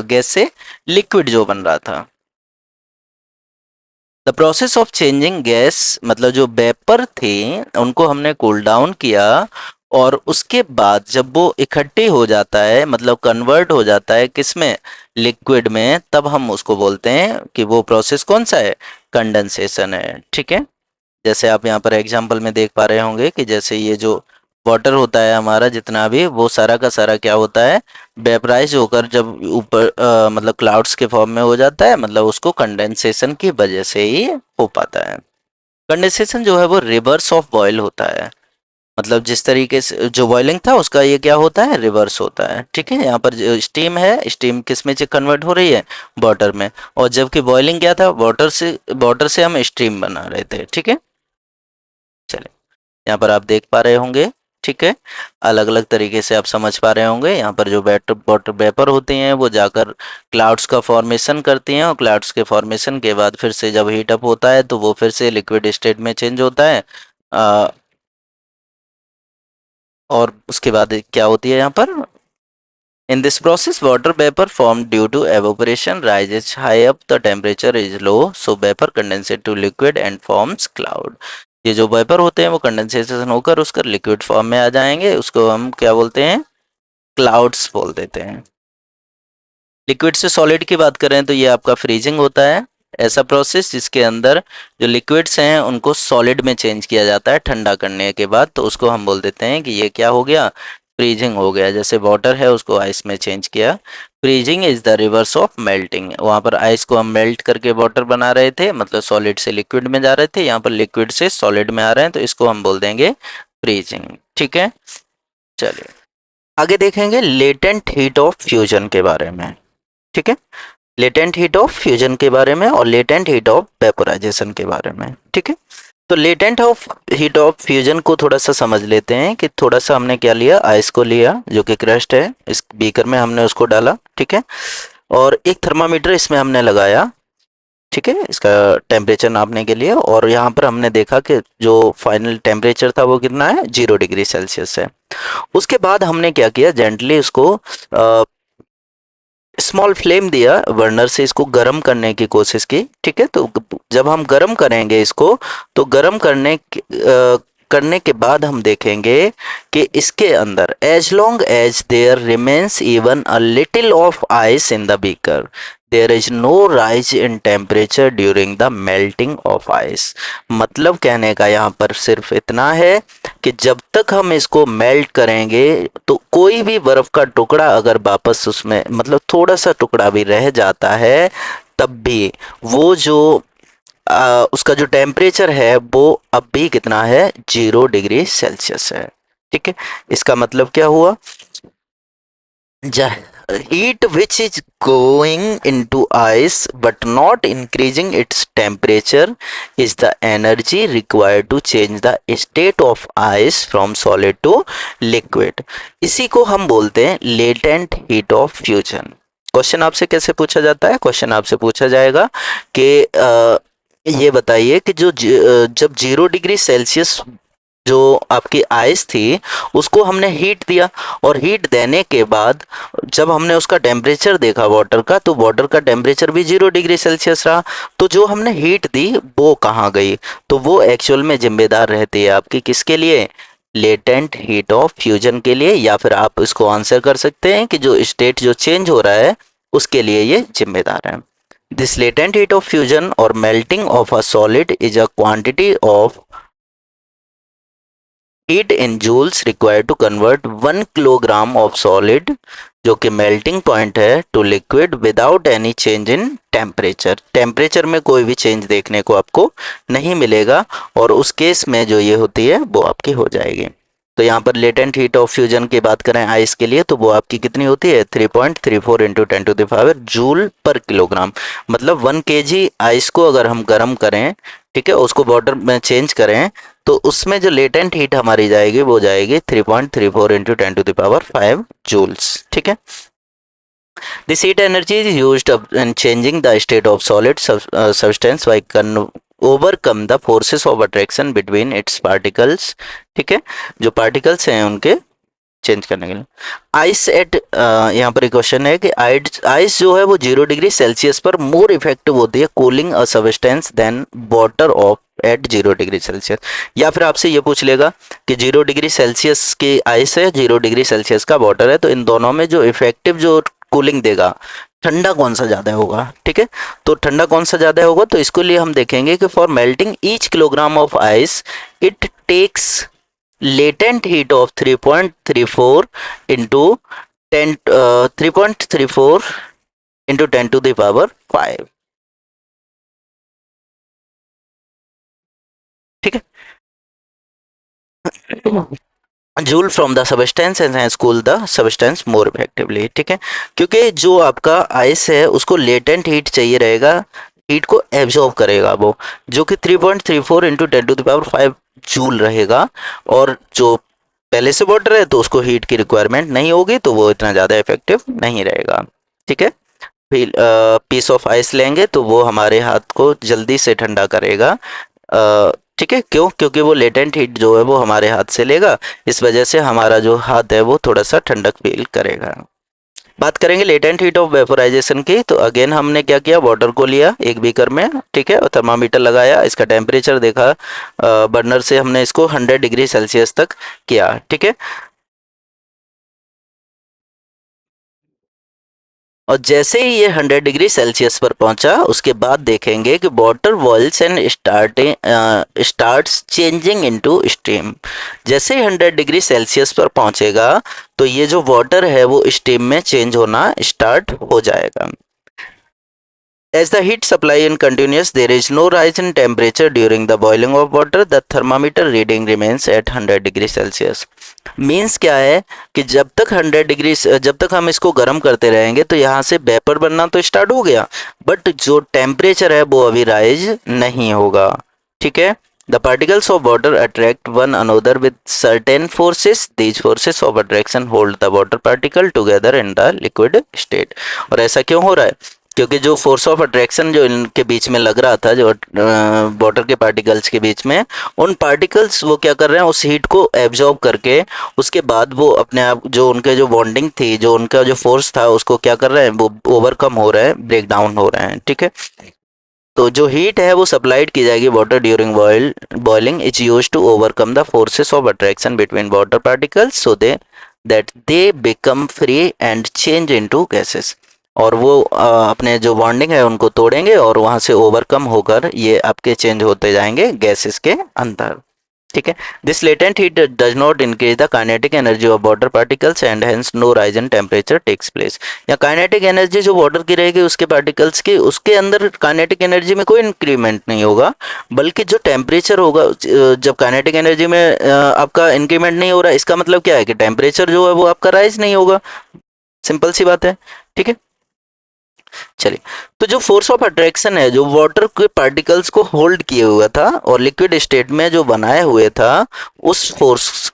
गैस से लिक्विड जो बन रहा था, the process of changing gas, मतलब जो वेपर थे उनको हमने कूल डाउन किया, और उसके बाद जब वो इकट्ठे हो जाता है, मतलब कन्वर्ट हो जाता है किसमें, लिक्विड में, तब हम उसको बोलते हैं कि वो प्रोसेस कौन सा है, कंडेंसेशन है। ठीक है, जैसे आप यहाँ पर एग्जांपल में देख पा रहे होंगे कि जैसे ये जो वाटर होता है हमारा जितना भी, वो सारा का सारा क्या होता है, वेपराइज होकर जब ऊपर मतलब क्लाउड्स के फॉर्म में हो जाता है, मतलब उसको कंडेंसेशन की वजह से ही हो पाता है। कंडेंसेशन जो है वो रिवर्स ऑफ बॉयल होता है, मतलब जिस तरीके से जो बॉइलिंग था उसका ये क्या होता है, रिवर्स होता है। ठीक है, यहाँ पर जो स्टीम है, स्टीम किस में कन्वर्ट हो रही है, वाटर में, और जबकि बॉइलिंग क्या था, वाटर से हम स्टीम बना रहे थे। ठीक है, चलिए यहाँ पर आप देख पा रहे होंगे। ठीक है, अलग अलग तरीके से आप समझ पा रहे होंगे। यहाँ पर जो वाटर वेपर होती हैं वो जाकर क्लाउड्स का फॉर्मेशन करती हैं, और क्लाउड्स के फॉर्मेशन के बाद फिर से जब हीट अप होता है तो वो फिर से लिक्विड स्टेट में चेंज होता है। अ, और उसके बाद क्या होती है यहाँ पर, in this process water vapor formed due to evaporation rises high up, the temperature is low, so vapor condensates to liquid and forms cloud। ये जो वेपर होते हैं वो कंडेंसेशन होकर उसका लिक्विड फॉर्म में आ जाएंगे, उसको हम क्या बोलते हैं, क्लाउड्स बोल देते हैं। लिक्विड से सॉलिड की बात करें तो ये आपका फ्रीजिंग होता है, ऐसा प्रोसेस जिसके अंदर जो लिक्विड्स हैं उनको सॉलिड में चेंज किया जाता है ठंडा करने के बाद, तो उसको हम बोल देते हैं कि ये क्या हो गया, फ्रीजिंग हो गया। जैसे वाटर है उसको आइस में चेंज किया। Freezing is the reverse of melting, वहाँ पर आइस को हम मेल्ट करके वाटर बना रहे थे, मतलब सॉलिड से लिक्विड में जा रहे थे, यहाँ पर लिक्विड से सॉलिड में आ रहे हैं, तो इसको हम बोल देंगे फ्रीजिंग। ठीक है, चलिए आगे देखेंगे लेटेंट हीट ऑफ फ्यूजन के बारे में। ठीक है, लेटेंट हीट ऑफ फ्यूजन के बारे में और लेटेंट हीट ऑफ वेपोराइजेशन के बारे में। ठीक है, तो latent of heat of fusion को थोड़ा सा समझ लेते हैं कि थोड़ा सा हमने क्या लिया, आइस को लिया जो कि क्रस्ट है, इस बीकर में हमने उसको डाला। ठीक है, और एक थर्मामीटर इसमें हमने लगाया। ठीक है, इसका टेम्परेचर नापने के लिए, और यहाँ पर हमने देखा कि जो फाइनल टेम्परेचर था वो कितना है, 0 डिग्री सेल्सियस है। उसके बाद हमने क्या किया, जेंटली उसको स्मॉल फ्लेम दिया बर्नर से, इसको गर्म करने की कोशिश की। ठीक है, तो जब हम गर्म करेंगे इसको, तो गर्म करने के बाद हम देखेंगे कि इसके अंदर as long as there remains even a little of ice in the beaker, there is no rise in temperature during the melting of ice. मतलब कहने का यहाँ पर सिर्फ इतना है कि जब तक हम इसको मेल्ट करेंगे तो कोई भी बर्फ का टुकड़ा अगर वापस उसमें, मतलब थोड़ा सा टुकड़ा भी रह जाता है, तब भी वो जो उसका जो टेम्परेचर है वो अब भी कितना है, 0 डिग्री सेल्सियस है। ठीक है, इसका मतलब क्या हुआ, heat which is going into ice but not increasing its temperature is the energy required to change the state of ice from solid to liquid। इसी को हम बोलते हैं latent heat of fusion। Question आपसे कैसे पूछा जाता है, क्वेश्चन आपसे पूछा जाएगा कि ये बताइए कि जब 0 डिग्री सेल्सियस जो आपकी आइस थी उसको हमने हीट दिया, और हीट देने के बाद जब हमने उसका टेम्परेचर देखा वाटर का, तो वाटर का टेम्परेचर भी 0 डिग्री सेल्सियस रहा। तो जो हमने हीट दी वो कहाँ गई, तो वो एक्चुअल में जिम्मेदार रहती है आपकी किसके लिए, लेटेंट हीट ऑफ फ्यूजन के लिए, या फिर आप इसको आंसर कर सकते हैं कि जो स्टेट जो चेंज हो रहा है उसके लिए ये जिम्मेदार है। This latent heat of fusion और melting of a solid is a quantity of heat in joules required to convert 1 kilogram of solid जो कि मेल्टिंग पॉइंट है to liquid without any change in temperature. Temperature में कोई भी change देखने को आपको नहीं मिलेगा, और उस केस में जो ये होती है वो आपकी हो जाएगी। तो यहाँ पर लेटेंट हीट ऑफ फ्यूजन की बात करें आइस के लिए तो वो आपकी कितनी होती है 3.34 इंटू 10⁵ जूल पर किलोग्राम। मतलब 1 kg आइस को अगर हम गर्म करें, ठीक है, उसको वाटर में चेंज करें तो उसमें जो लेटेंट हीट हमारी जाएगी वो जाएगी 3.34 इंटू 10⁵ जूल्स। ठीक है, this heat energy is used in changing the state of solid substance by overcome the forces of attraction between its particles। ठीक है, जो पार्टिकल्स हैं उनके चेंज करने के लिए। आइस एट, यहाँ पर एक क्वेश्चन है कि आइस जो है वो 0 डिग्री सेल्सियस पर मोर इफेक्टिव होती है cooling a substance than water of at 0 degree Celsius. या फिर आपसे ये पूछ लेगा कि 0 डिग्री सेल्सियस की आइस है, 0 डिग्री सेल्सियस का वाटर है, तो इन दोनों में जो इफेक्टिव जो कूलिंग देगा ठंडा कौन सा ज़्यादा होगा। ठीक है, तो ठंडा कौन सा ज़्यादा होगा, तो इसके लिए हम देखेंगे कि for melting each kilogram of ice it takes latent heat of 3.34 into 10 3.34 into 10⁵ ठीक है, joule from the substance and has cool the substance more effectively. ठीक है, क्योंकि जो आपका आइस है उसको लेटेंट हीट चाहिए रहेगा, हीट को एब्जॉर्ब करेगा वो, जो कि 3.34 इंटू 10⁵ जूल रहेगा। और जो पहले से वाटर है तो उसको हीट की रिक्वायरमेंट नहीं होगी तो वो इतना ज़्यादा इफेक्टिव नहीं रहेगा। ठीक है, फिर पीस ऑफ आइस लेंगे तो वो हमारे हाथ को जल्दी से ठंडा करेगा। ठीक है, क्यों, क्योंकि वो लेटेंट हीट जो है वो हमारे हाथ से लेगा, इस वजह से हमारा जो हाथ है वो थोड़ा सा ठंडक फील करेगा। बात करेंगे लेटेंट हीट ऑफ वेपोराइजेशन की, तो अगेन हमने क्या किया, वाटर को लिया एक बीकर में, ठीक है, और थर्मामीटर लगाया, इसका टेम्परेचर देखा, बर्नर से हमने इसको 100 डिग्री सेल्सियस तक किया। ठीक है, और जैसे ही ये 100 डिग्री सेल्सियस पर पहुंचा उसके बाद देखेंगे कि water boils and starts changing into steam. जैसे ही 100 डिग्री सेल्सियस पर पहुंचेगा तो ये जो वाटर है वो स्टीम में चेंज होना स्टार्ट हो जाएगा। As the heat supply is continuous, there is no rise in temperature during the boiling of water. The thermometer reading remains at 100 degree Celsius. Means क्या है कि जब तक हम इसको गर्म करते रहेंगे तो यहाँ से वेपर बनना तो स्टार्ट हो गया, बट जो टेम्परेचर है वो अभी राइज नहीं होगा। ठीक है, the particles of water attract one another with certain forces. These forces of attraction hold the water particle together in the liquid state. और ऐसा क्यों हो रहा है, क्योंकि जो फोर्स ऑफ अट्रैक्शन जो इनके बीच में लग रहा था, जो वाटर के पार्टिकल्स के बीच में, उन पार्टिकल्स वो क्या कर रहे हैं, उस हीट को एब्जॉर्ब करके उसके बाद वो अपने आप जो उनके जो बॉन्डिंग थी, जो उनका जो फोर्स था, उसको क्या कर रहे हैं, वो ओवरकम हो रहे हैं, ब्रेक डाउन हो रहे हैं। ठीक है, तो जो हीट है वो सप्लाइड की जाएगी water during boiling is use to overcome the forces of attraction between water particles so they become free and change into gases. और वो अपने जो बॉन्डिंग है उनको तोड़ेंगे और वहां से ओवरकम होकर ये आपके चेंज होते जाएंगे गैसेस के अंदर। ठीक है, this latent heat does not increase the kinetic energy of water particles and hence no rise in temperature takes place. या काइनेटिक एनर्जी जो वाटर की रहेगी उसके पार्टिकल्स की, उसके अंदर काइनेटिक एनर्जी में कोई इंक्रीमेंट नहीं होगा, बल्कि जो टेम्परेचर होगा, जब काइनेटिक एनर्जी में आपका इंक्रीमेंट नहीं हो रहा, इसका मतलब क्या है कि टेम्परेचर जो है वो आपका राइज नहीं होगा। सिंपल सी बात है। ठीक है, चलिए, तो जो फोर्स ऑफ अट्रैक्शन है जो वाटर के पार्टिकल्स को होल्ड किए हुआ था और लिक्विड स्टेट में जो बनाए हुए था, उस फोर्स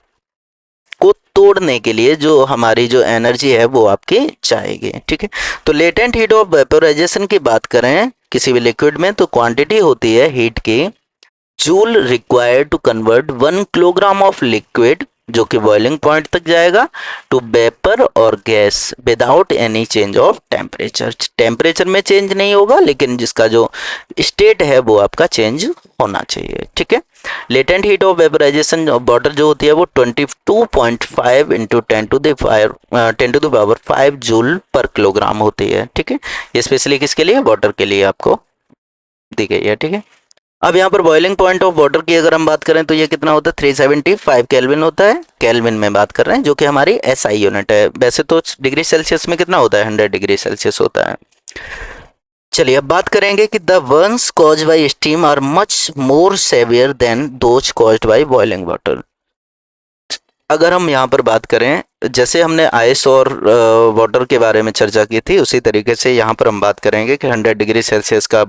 को तोड़ने के लिए जो हमारी जो एनर्जी है वो आपकी चाहिए। ठीक है, तो लेटेंट हीट ऑफ वेपोराइजेशन की बात करें किसी भी लिक्विड में तो क्वांटिटी होती है हीट की joule required to convert 1 kilogram of liquid जो कि बॉइलिंग पॉइंट तक जाएगा टू वेपर और gas without any change of temperature. Temperature में चेंज नहीं होगा लेकिन जिसका जो स्टेट है वो आपका चेंज होना चाहिए। ठीक है, latent heat of vaporisation water जो होती है वो 22.5 इंटू 10⁵ जूल पर किलोग्राम होती है। ठीक है, ये स्पेशली किसके लिए, वाटर के लिए आपको दी गई है। ठीक है, अब यहाँ पर बॉइलिंग पॉइंट ऑफ वाटर की अगर हम बात करें तो ये कितना होता है 375 केल्विन होता है। केल्विन में बात कर रहे हैं जो कि हमारी एसआई यूनिट है। वैसे तो डिग्री सेल्सियस में कितना होता है 100 डिग्री सेल्सियस होता है। चलिए अब बात करेंगे कि the burns caused by steam are much more severe than those caused by boiling water. अगर हम यहाँ पर बात करें, जैसे हमने आइस और वाटर के बारे में चर्चा की थी, उसी तरीके से यहाँ पर हम बात करेंगे कि 100 डिग्री सेल्सियस का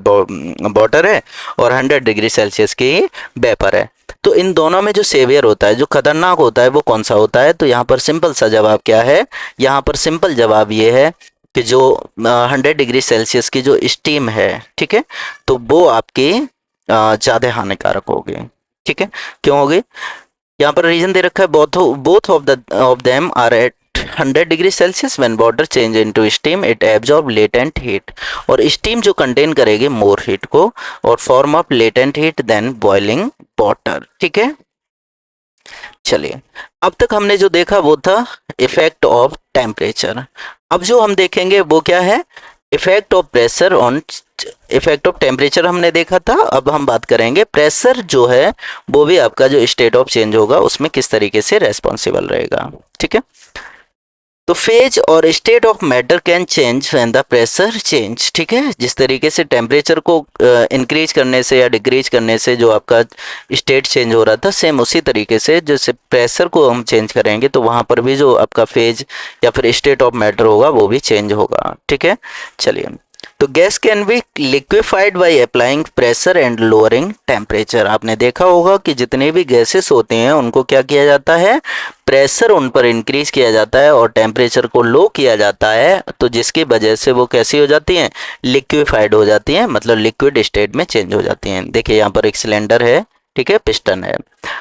वाटर है और 100 डिग्री सेल्सियस की वेपर है। तो इन दोनों में जो सेवियर होता है, जो खतरनाक होता है, वो कौन सा होता है? तो यहाँ पर सिंपल सा जवाब क्या है? यहाँ पर सिंपल जवाब ये है कि जो 100 डिग्री सेल्सियस की जो स्टीम है, ठीक है, तो वो आपकी ज़्यादा हानिकारक होगी। ठीक है, क्यों होगी? यहाँ पर रीजन दे रखा है, both of them are at 100 degree Celsius. When water change into steam it absorb latent heat, और स्टीम जो कंटेन करेगी मोर हीट को और form of latent heat than boiling water. ठीक है, चलिए, अब तक हमने जो देखा वो था इफेक्ट ऑफ टेम्परेचर। अब जो हम देखेंगे वो क्या है? Effect of pressure on, effect of temperature हमने देखा था, अब हम बात करेंगे प्रेशर जो है वो भी आपका जो स्टेट ऑफ चेंज होगा उसमें किस तरीके से रेस्पॉन्सिबल रहेगा। ठीक है, तो फेज और state of matter can change when the pressure change. ठीक है, जिस तरीके से टेम्परेचर को इंक्रीज करने से या डिक्रीज करने से जो आपका स्टेट चेंज हो रहा था, सेम उसी तरीके से जैसे प्रेशर को हम चेंज करेंगे तो वहाँ पर भी जो आपका फेज या फिर स्टेट ऑफ मैटर होगा वो भी चेंज होगा। ठीक है, चलिए, तो gas can be liquefied by applying pressure and lowering temperature. आपने देखा होगा कि जितने भी गैसेस होते हैं उनको क्या किया जाता है? प्रेशर उन पर इंक्रीज किया जाता है और टेम्परेचर को लो किया जाता है, तो जिसकी वजह से वो कैसी हो जाती हैं? लिक्विफाइड हो जाती हैं, मतलब लिक्विड स्टेट में चेंज हो जाती हैं। देखिए यहाँ पर एक सिलेंडर है, ठीक है, पिस्टन है।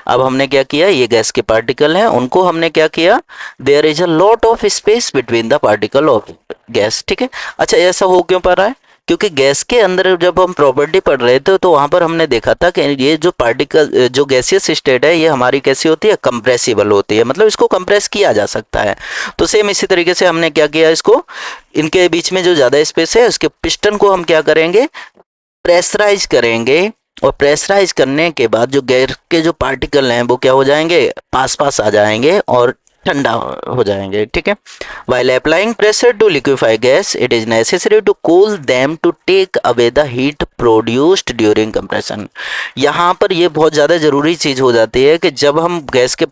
अब हमने क्या किया, ये गैस के पार्टिकल हैं, उनको हमने क्या किया? There is a lot of space between the particle of gas. ठीक है, अच्छा ऐसा हो क्यों पा रहा है? क्योंकि गैस के अंदर जब हम प्रॉपर्टी पढ़ रहे थे तो वहां पर हमने देखा था कि ये जो पार्टिकल, जो गैसियस स्टेट है, ये हमारी कैसी होती है? कंप्रेसिबल होती है, मतलब इसको कंप्रेस किया जा सकता है। तो सेम इसी तरीके से हमने क्या किया, इसको, इनके बीच में जो ज़्यादा स्पेस है उसके पिस्टन को हम क्या करेंगे? प्रेशराइज करेंगे, और प्रेशराइज करने के बाद जो गैस के जो पार्टिकल हैं वो क्या हो जाएंगे? पास पास आ जाएंगे और ठंडा हो जाएंगे। ठीक है, while applying pressure to liquefy gas it is necessary to cool them to take away the heat produced during compression। यहाँ पर ये बहुत ज़्यादा ज़रूरी चीज़ हो जाती है कि जब हम गैस के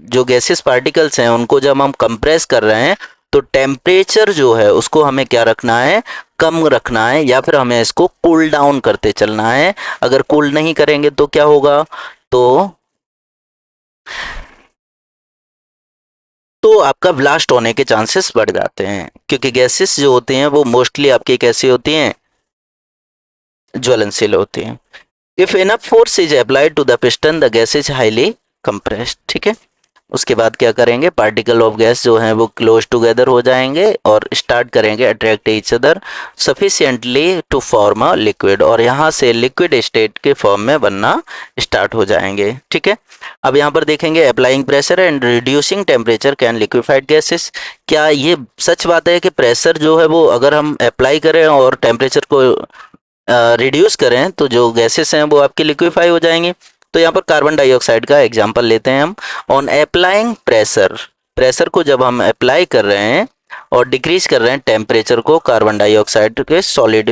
जो गैसेस पार्टिकल्स हैं उनको जब हम कंप्रेस कर रहे हैं तो टेम्परेचर जो है उसको हमें क्या रखना है? कम रखना है, या फिर हमें इसको कूल डाउन करते चलना है। अगर कूल नहीं करेंगे तो क्या होगा? तो आपका ब्लास्ट होने के चांसेस बढ़ जाते हैं, क्योंकि गैसेस जो होती हैं वो मोस्टली आपकी कैसी होती हैं? ज्वलनशील होती हैं। If enough force is applied to the piston the gas is highly compressed. ठीक है, उसके बाद क्या करेंगे? पार्टिकल ऑफ गैस जो हैं वो क्लोज टुगेदर हो जाएंगे और स्टार्ट करेंगे attract each other sufficiently to form a liquid, और यहाँ से लिक्विड स्टेट के फॉर्म में बनना स्टार्ट हो जाएंगे। ठीक है, अब यहाँ पर देखेंगे applying pressure and reducing temperature can liquefied gases. क्या ये सच बात है कि प्रेशर जो है वो अगर हम अप्लाई करें और टेम्परेचर को रिड्यूस करें तो जो गैसेस हैं वो आपकी लिक्विफाई हो जाएंगी? तो यहाँ पर कार्बन डाइऑक्साइड का एग्जांपल लेते हैं हम। ऑन अप्लाइंग प्रेशर, प्रेशर को जब हम अप्लाई कर रहे हैं और डिक्रीज कर रहे हैं टेम्परेचर को कार्बन डाइऑक्साइड के सॉलिड,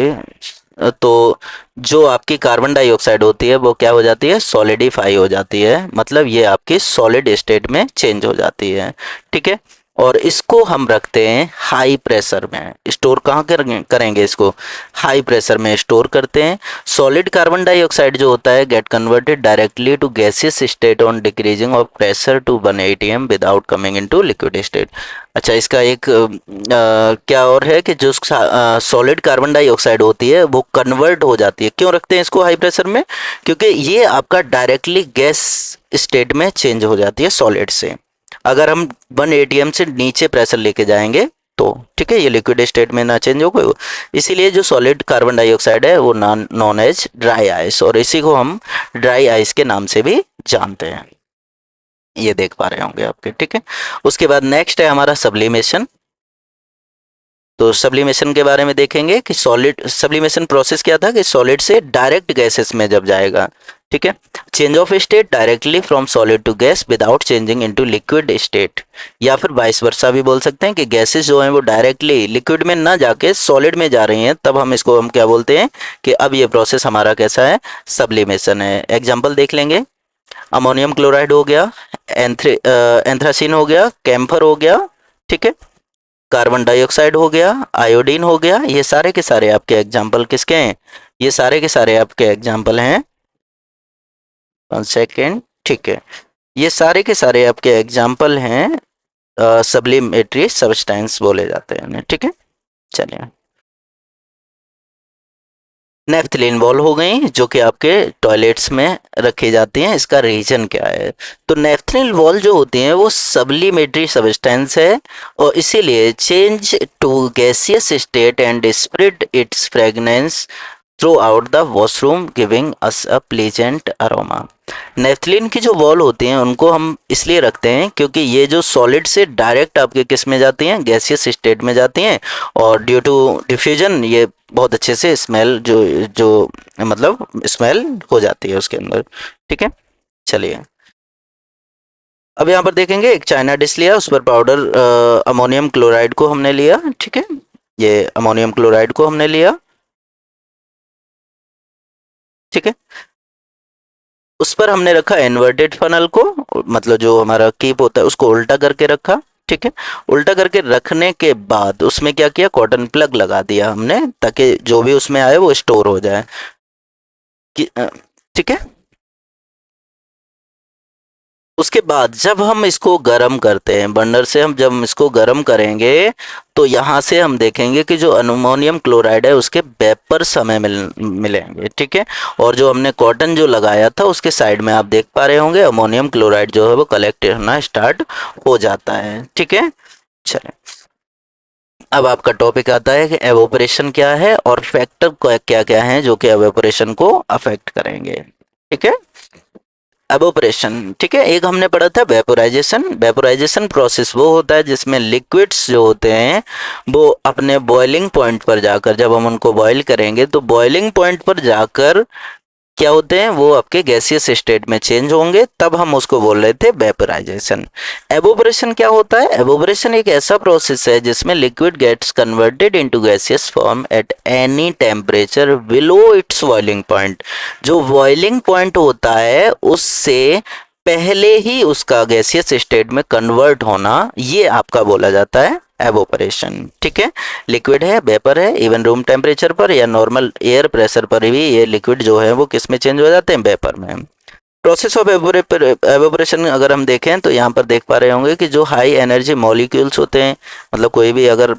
तो जो आपकी कार्बन डाइऑक्साइड होती है वो क्या हो जाती है? सॉलिडिफाई हो जाती है, मतलब ये आपकी सॉलिड स्टेट में चेंज हो जाती है। ठीक है, और इसको हम रखते हैं हाई प्रेशर में। स्टोर कहाँ करेंगे इसको? हाई प्रेशर में स्टोर करते हैं। सॉलिड कार्बन डाइऑक्साइड जो होता है get converted directly to gaseous state on decreasing of pressure to 1 atm without coming into liquid state. अच्छा, इसका एक क्या और है कि जो सॉलिड कार्बन डाइऑक्साइड होती है वो कन्वर्ट हो जाती है। क्यों रखते हैं इसको हाई प्रेशर में? क्योंकि ये आपका डायरेक्टली गैस स्टेट में चेंज हो जाती है सॉलिड से। अगर हम 1 atm से नीचे प्रेशर लेके जाएंगे तो, ठीक है, ये लिक्विड स्टेट में ना चेंज हो, इसीलिए जो सॉलिड कार्बन डाइऑक्साइड है वो नॉन एज ड्राई आइस, और इसी को हम ड्राई आइस के नाम से भी जानते हैं। ये देख पा रहे होंगे आपके। ठीक है, उसके बाद नेक्स्ट है हमारा सब्लिमेशन। तो सब्लिमेशन के बारे में देखेंगे कि सॉलिड सब्लिमेशन प्रोसेस क्या था कि सॉलिड से डायरेक्ट गैसेस में जब जाएगा। ठीक है, change of state directly from solid to gas without changing into liquid state, या फिर वाइस वर्सा भी बोल सकते हैं कि गैसेस जो हैं वो डायरेक्टली लिक्विड में ना जाके सॉलिड में जा रही हैं, तब हम इसको हम क्या बोलते हैं कि अब ये प्रोसेस हमारा कैसा है? सब्लिमेशन है। एग्जाम्पल देख लेंगे। अमोनियम क्लोराइड हो गया, एंथ्रासीन हो गया, कैम्फर हो गया, ठीक है, कार्बन डाइऑक्साइड हो गया, आयोडीन हो गया। ये सारे के सारे आपके एग्जाम्पल किसके हैं? ये सारे के सारे आपके एग्जाम्पल हैं, 1 सेकेंड, ठीक है, ये सारे के सारे आपके एग्जाम्पल हैं सब्लिमेटरी सब्सटेंस बोले जाते हैं उन्हें, ठीक है। चलिए, नेफ्थलीन बॉल हो गई जो कि आपके टॉयलेट्स में रखी जाती हैं। इसका रीजन क्या है? तो नेफ्थलीन बॉल जो होती हैं वो सब्लिमेटरी सब्सटेंस है और इसीलिए change to gaseous state and spread its fragrance throughout the washroom giving us a pleasant aroma. Naphthalene की जो बॉल होती हैं उनको हम इसलिए रखते हैं क्योंकि ये जो सॉलिड से डायरेक्ट आपके किस में जाती हैं? गैसियस स्टेट में जाती हैं, और ड्यू टू डिफ्यूजन ये बहुत अच्छे से स्मेल जो जो मतलब स्मेल हो जाती है उसके अंदर, ठीक है। चलिए, अब यहाँ पर देखेंगे एक चाइना डिश लिया, उस पर पाउडर अमोनियम क्लोराइड को हमने लिया, ठीक है, ये अमोनियम क्लोराइड को हमने लिया, ठीक है। उस पर हमने रखा इन्वर्टेड फनल को, मतलब जो हमारा कीप होता है उसको उल्टा करके रखा, ठीक है। उल्टा करके रखने के बाद उसमें क्या किया? कॉटन प्लग लगा दिया हमने, ताकि जो भी उसमें आए वो स्टोर हो जाए, ठीक है। उसके बाद जब हम इसको गर्म करते हैं बर्नर से, हम जब इसको गर्म करेंगे तो यहाँ से हम देखेंगे कि जो अमोनियम क्लोराइड है उसके वेपर्स हमें मिलेंगे, ठीक है। और जो हमने कॉटन जो लगाया था उसके साइड में आप देख पा रहे होंगे अमोनियम क्लोराइड जो है वो कलेक्ट होना स्टार्ट हो जाता है, ठीक है। चलें, अब आपका टॉपिक आता है कि एवोपरेशन क्या है और फैक्टर क्या क्या हैं जो कि एवोपरेशन को अफेक्ट करेंगे, ठीक है। एवोपरेशन, ठीक है, एक हमने पढ़ा था वेपोराइजेशन। वेपोराइजेशन प्रोसेस वो होता है जिसमें लिक्विड्स जो होते हैं वो अपने बॉइलिंग पॉइंट पर जाकर, जब हम उनको बॉईल करेंगे तो बॉइलिंग पॉइंट पर जाकर क्या होते हैं? वो आपके गैसियस स्टेट में चेंज होंगे, तब हम उसको बोल रहे थे वेपोराइजेशन। एवोपरेशन क्या होता है? एवोपरेशन एक ऐसा प्रोसेस है जिसमें liquid gets converted into gaseous form at any temperature below its boiling point. जो बॉइलिंग पॉइंट होता है उससे पहले ही उसका गैसियस स्टेट में कन्वर्ट होना, ये आपका बोला जाता है एवोपरेशन, ठीक है। लिक्विड है, वेपर है, इवन रूम टेम्परेचर पर या नॉर्मल एयर प्रेशर पर भी ये लिक्विड जो है वो किस में चेंज हो जाते हैं? वेपर में। प्रोसेस ऑफ एवोपरेशन अगर हम देखें तो यहाँ पर देख पा रहे होंगे कि जो हाई एनर्जी मॉलिक्यूल्स होते हैं, मतलब कोई भी अगर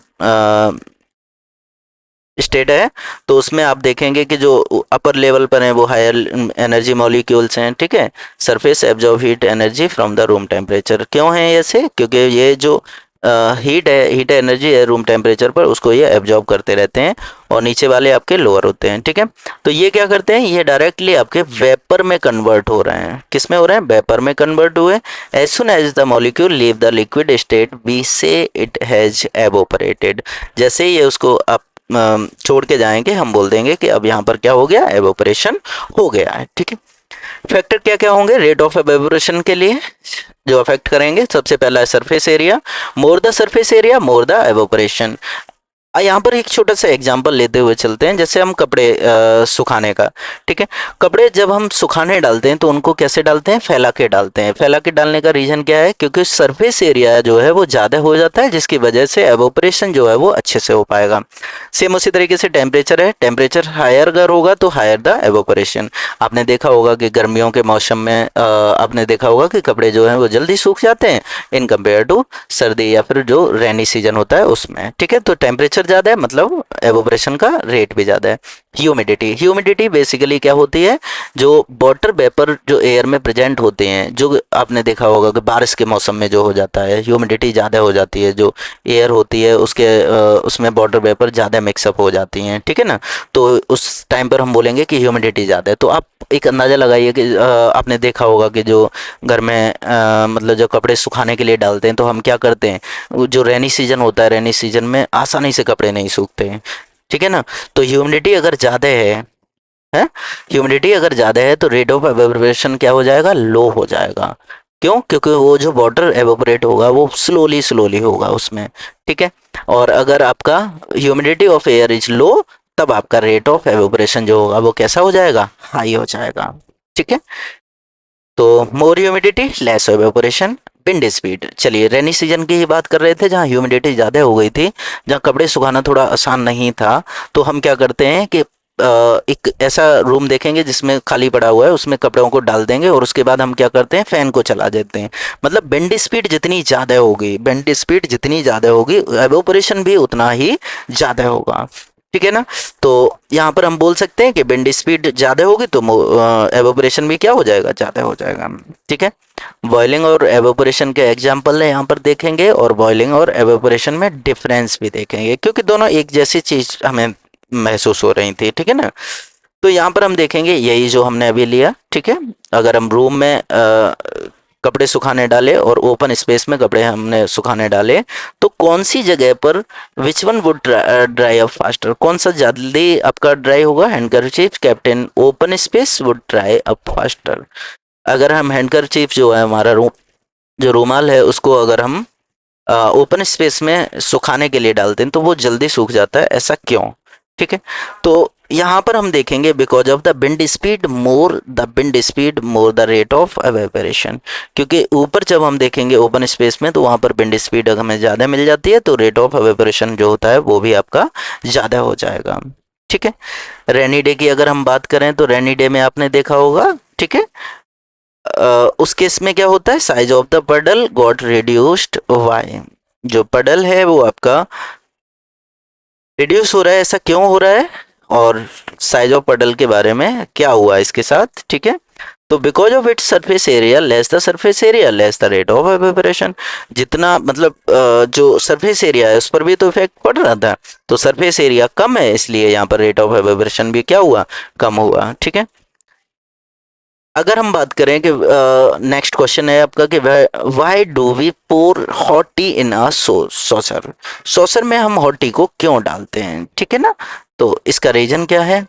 स्टेट है तो उसमें आप देखेंगे कि जो अपर लेवल पर है वो हायर एनर्जी मॉलिक्यूल्स हैं, ठीक है। Surface absorb heat energy from the room temperature. क्यों है ऐसे? क्योंकि ये जो हीट है, हीट एनर्जी है रूम टेम्परेचर पर, उसको ये एब्जॉर्ब करते रहते हैं, और नीचे वाले आपके लोअर होते हैं, ठीक है। तो ये क्या करते हैं? ये डायरेक्टली आपके वेपर में कन्वर्ट हो रहे हैं। किस में हो रहे हैं? वेपर में कन्वर्ट हुए। As soon as the molecule leave the liquid state we say it has evaporated. जैसे ही ये उसको आप छोड़ के जाएंगे हम बोल देंगे कि अब यहाँ पर क्या हो गया? एवोपरेशन हो गया है, ठीक है। फैक्टर क्या क्या होंगे रेट ऑफ एवोपरेशन के लिए जो अफेक्ट करेंगे? सबसे पहला है surface area. More the surface area more the evaporation. यहाँ पर एक छोटा सा एग्जांपल लेते हुए चलते हैं, जैसे हम कपड़े सुखाने का, ठीक है। कपड़े जब हम सुखाने डालते हैं तो उनको कैसे डालते हैं? फैला के डालते हैं। फैला के डालने का रीजन क्या है? क्योंकि सरफेस एरिया जो है वो ज़्यादा हो जाता है, जिसकी वजह से एवोपरेशन जो है वो अच्छे से हो पाएगा। सेम उसी तरीके से टेम्परेचर है, टेम्परेचर हायर अगर होगा तो हायर द एवोपरेशन। आपने देखा होगा कि गर्मियों के मौसम में आपने देखा होगा कि कपड़े जो हैं वो जल्दी सूख जाते हैं इन कंपेयर टू सर्दी या फिर जो रेनी सीजन होता है उसमें, ठीक है। तो टेम्परेचर ज़्यादा है मतलब एवोपरेशन का रेट भी ज़्यादा है। ह्यूमिडिटी, ह्यूमिडिटी बेसिकली क्या होती है? जो वाटर वेपर जो एयर में प्रेजेंट होते हैं, जो आपने देखा होगा कि बारिश के मौसम में जो हो जाता है ह्यूमिडिटी ज़्यादा हो जाती है, जो एयर होती है उसके उसमें वाटर वेपर ज़्यादा मिक्सअप हो जाती हैं, ठीक है ना। तो उस टाइम पर हम बोलेंगे कि ह्यूमिडिटी ज़्यादा है। तो आप एक अंदाज़ा लगाइए कि आपने देखा होगा कि जो घर में मतलब जो कपड़े सुखाने के लिए डालते हैं तो हम क्या करते हैं? जो रेनी सीजन होता है, रेनी सीजन में आसानी से कपड़े नहीं सूखते हैं, ठीक है ना। तो ह्यूमिडिटी अगर ज़्यादा है ह्यूमिडिटी अगर ज़्यादा है तो रेट ऑफ एवेपोरेशन क्या हो जाएगा? लो हो जाएगा। क्यों? क्योंकि वो जो वाटर एवेपोरेट होगा वो स्लोली स्लोली होगा उसमें, ठीक है। और अगर आपका humidity of air is low तब आपका रेट ऑफ एवेपोरेशन जो होगा वो कैसा हो जाएगा? हाई हो जाएगा, ठीक है। तो more humidity less evaporation, wind speed. चलिए रेनी सीजन की ही बात कर रहे थे जहाँ ह्यूमिडिटी ज़्यादा हो गई थी, जहाँ कपड़े सुखाना थोड़ा आसान नहीं था, तो हम क्या करते हैं कि एक ऐसा रूम देखेंगे जिसमें खाली पड़ा हुआ है, उसमें कपड़ों को डाल देंगे और उसके बाद हम क्या करते हैं, फैन को चला देते हैं। मतलब विंड स्पीड जितनी ज़्यादा होगी, विंड स्पीड जितनी ज़्यादा होगी, एवेपोरेशन भी उतना ही ज़्यादा होगा। ठीक है ना। तो यहाँ पर हम बोल सकते हैं कि विंड स्पीड ज़्यादा होगी तो एवेपोरेशन भी क्या हो जाएगा, ज़्यादा हो जाएगा। ठीक है। बॉइलिंग और एवेपोरेशन के एग्जाम्पल है यहाँ पर देखेंगे, और बॉइलिंग और एवेपोरेशन में डिफरेंस भी देखेंगे, क्योंकि दोनों एक जैसी चीज़ हमें महसूस हो रही थी। ठीक है ना। तो यहाँ पर हम देखेंगे यही जो हमने अभी लिया। ठीक है। अगर हम रूम में कपड़े सुखाने डाले और ओपन स्पेस में कपड़े हमने सुखाने डाले, तो कौन सी जगह पर which one would dry up faster, कौन सा जल्दी आपका ड्राई होगा, handkerchief captain, open space would dry up faster. अगर हम हैंडकरचीफ जो है हमारा जो रूमाल है उसको अगर हम ओपन स्पेस में सुखाने के लिए डालते हैं तो वो जल्दी सूख जाता है, ऐसा क्यों। ठीक है। तो यहाँ पर हम देखेंगे because of the wind speed more the rate of evaporation, क्योंकि ऊपर जब हम देखेंगे ओपन स्पेस में तो वहाँ पर विंड स्पीड हमें ज़्यादा मिल जाती है, तो रेट ऑफ एवेपोरेशन जो होता है वो भी आपका ज़्यादा हो जाएगा। ठीक है। रेनी डे की अगर हम बात करें तो रेनी डे में आपने देखा होगा, ठीक है, उस केस में क्या होता है, size of the puddle got reduced, why, जो पडल है वो आपका रिड्यूस हो रहा है, ऐसा क्यों हो रहा है, और साइज ऑफ पडल के बारे में क्या हुआ इसके साथ। ठीक है। तो because of its surface area less the surface area less the rate of evaporation, जितना मतलब जो सरफेस एरिया है उस पर भी तो इफेक्ट पड़ रहा था, तो सरफेस एरिया कम है इसलिए यहाँ पर रेट ऑफ एवेपोरेशन भी क्या हुआ, कम हुआ। ठीक है। अगर हम बात करें कि नेक्स्ट क्वेश्चन है आपका कि why do we pour hot tea in a saucer, saucer में हम हॉट टी को क्यों डालते हैं। ठीक है ना। तो इसका रीजन क्या है,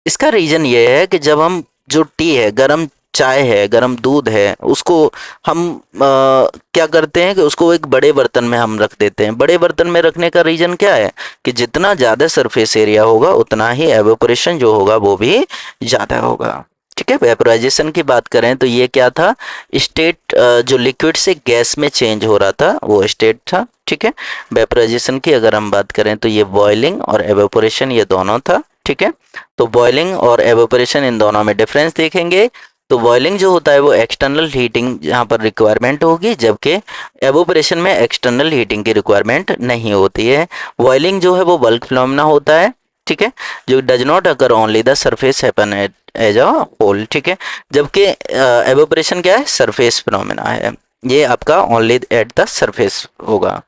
इसका रीजन ये है कि जब हम जो टी है, गरम चाय है, गरम दूध है, उसको हम क्या करते हैं कि उसको एक बड़े बर्तन में हम रख देते हैं। बड़े बर्तन में रखने का रीजन क्या है कि जितना ज़्यादा सरफेस एरिया होगा उतना ही एवेपोरेशन जो होगा वो भी ज़्यादा होगा। ठीक है। वेपोराइजेशन की बात करें तो ये क्या था, स्टेट जो लिक्विड से गैस में चेंज हो रहा था वो स्टेट था। ठीक है। वेपोराइजेशन की अगर हम बात करें तो ये बॉइलिंग और एवेपोरेशन ये दोनों था। ठीक है। तो बॉइलिंग और एवेपोरेशन इन दोनों में डिफरेंस देखेंगे। तो बॉइलिंग जो होता है वो एक्सटर्नल हीटिंग यहाँ पर रिक्वायरमेंट होगी, जबकि एवोपरेशन में एक्सटर्नल हीटिंग की रिक्वायरमेंट नहीं होती है। बॉइलिंग जो है वो बल्क फिनोमेना होता है। ठीक है। जो does not occur only the surface happen as a whole. ठीक है। जबकि एवोपरेशन क्या है, सरफेस फिनोमेना है, ये आपका ओनली एट द सरफेस होगा।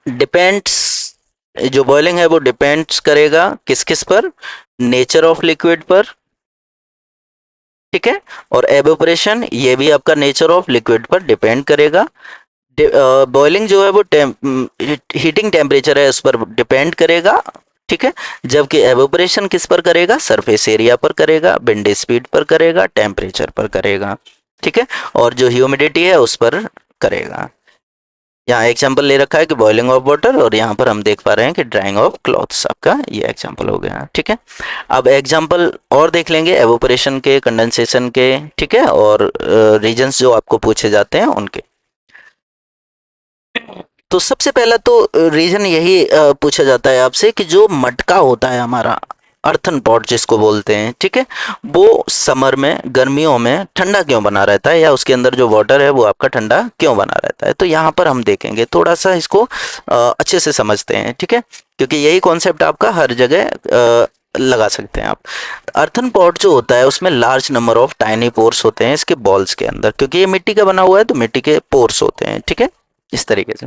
डिपेंड्स, जो बॉइलिंग है वो डिपेंड्स करेगा किस किस पर, नेचर ऑफ लिक्विड पर। ठीक है। और एवोपरेशन ये भी आपका नेचर ऑफ लिक्विड पर डिपेंड करेगा। बॉइलिंग जो है वो हीटिंग टेम्परेचर है उस पर डिपेंड करेगा। ठीक है। जबकि एवोपरेशन किस पर करेगा, सरफेस एरिया पर करेगा, विंड स्पीड पर करेगा, टेम्परेचर पर करेगा। ठीक है। और जो ह्यूमिडिटी है उस पर करेगा। यहाँ एग्जांपल ले रखा है कि बॉइलिंग ऑफ वाटर, और यहाँ पर हम देख पा रहे हैं कि ड्राइंग ऑफ क्लॉथ्स, आपका ये एग्जांपल हो गया। ठीक है। अब एग्जांपल और देख लेंगे एवोपरेशन के, कंडेंसेशन के। ठीक है। और रीजन्स जो आपको पूछे जाते हैं उनके। तो सबसे पहला तो रीजन यही पूछा जाता है आपसे कि जो मटका होता है हमारा, अर्थन पॉट जिसको बोलते हैं, ठीक है, वो समर में, गर्मियों में ठंडा क्यों बना रहता है, या उसके अंदर जो वाटर है वो आपका ठंडा क्यों बना रहता है। तो यहाँ पर हम देखेंगे, थोड़ा सा इसको अच्छे से समझते हैं। ठीक है। क्योंकि यही कॉन्सेप्ट आपका हर जगह लगा सकते हैं आप। अर्थन पॉट जो होता है उसमें large number of tiny pores होते हैं इसके बॉल्स के अंदर, क्योंकि ये मिट्टी का बना हुआ है तो मिट्टी के पोर्स होते हैं। ठीक है। इस तरीके से,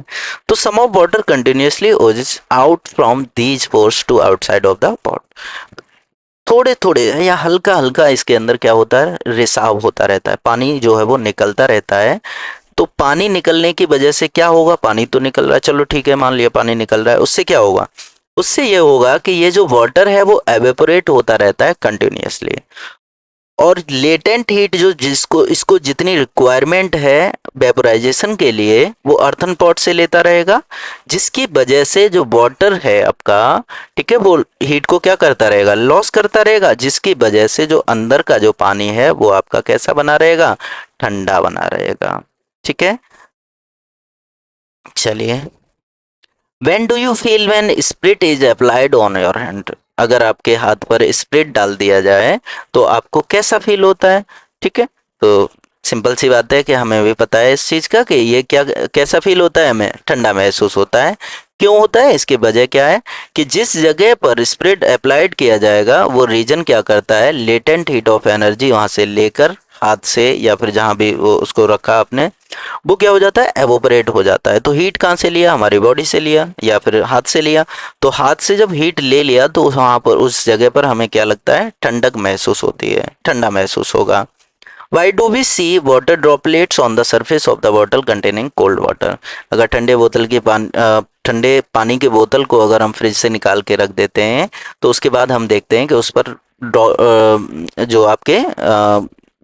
तो some of water continuously oozes out from these pores to outside of the pot, थोड़े थोड़े या हल्का हल्का इसके अंदर क्या होता है, रिसाव होता रहता है, पानी जो है वो निकलता रहता है। तो पानी निकलने की वजह से क्या होगा, पानी तो निकल रहा है, चलो ठीक है, मान लिया पानी निकल रहा है, उससे क्या होगा, उससे ये होगा कि ये जो वाटर है वो एवेपोरेट होता रहता है कंटिन्यूसली, और लेटेंट हीट जो जिसको इसको जितनी रिक्वायरमेंट है वेपोराइजेशन के लिए वो अर्थन पॉट से लेता रहेगा, जिसकी वजह से जो वाटर है आपका, ठीक है, वो हीट को क्या करता रहेगा, लॉस करता रहेगा, जिसकी वजह से जो अंदर का जो पानी है वो आपका कैसा बना रहेगा, ठंडा बना रहेगा। ठीक है, चलिए, When do you feel when sprit is applied on your hand? अगर आपके हाथ पर स्प्रिट डाल दिया जाए तो आपको कैसा फील होता है? ठीक है, तो सिंपल सी बात है कि हमें भी पता है इस चीज़ का कि ये क्या कैसा फील होता है, हमें ठंडा महसूस होता है। क्यों होता है, इसकी वजह क्या है कि जिस जगह पर स्प्रिट अप्लाइड किया जाएगा वो रीजन क्या करता है, लेटेंट हीट ऑफ एनर्जी वहां से लेकर हाथ से या फिर जहां भी वो उसको रखा आपने, वो क्या हो जाता है, एवोपरेट हो जाता है। तो हीट कहाँ से लिया, हमारी बॉडी से लिया या फिर हाथ से लिया। तो हाथ से जब हीट ले लिया तो वहां पर उस जगह पर हमें क्या लगता है, ठंडक महसूस होती है, ठंडा महसूस होगा। Why do we see water droplets on the surface of the bottle containing cold water? अगर ठंडे पानी के बोतल को अगर हम फ्रिज से निकाल के रख देते हैं तो उसके बाद हम देखते हैं कि उस पर जो आपके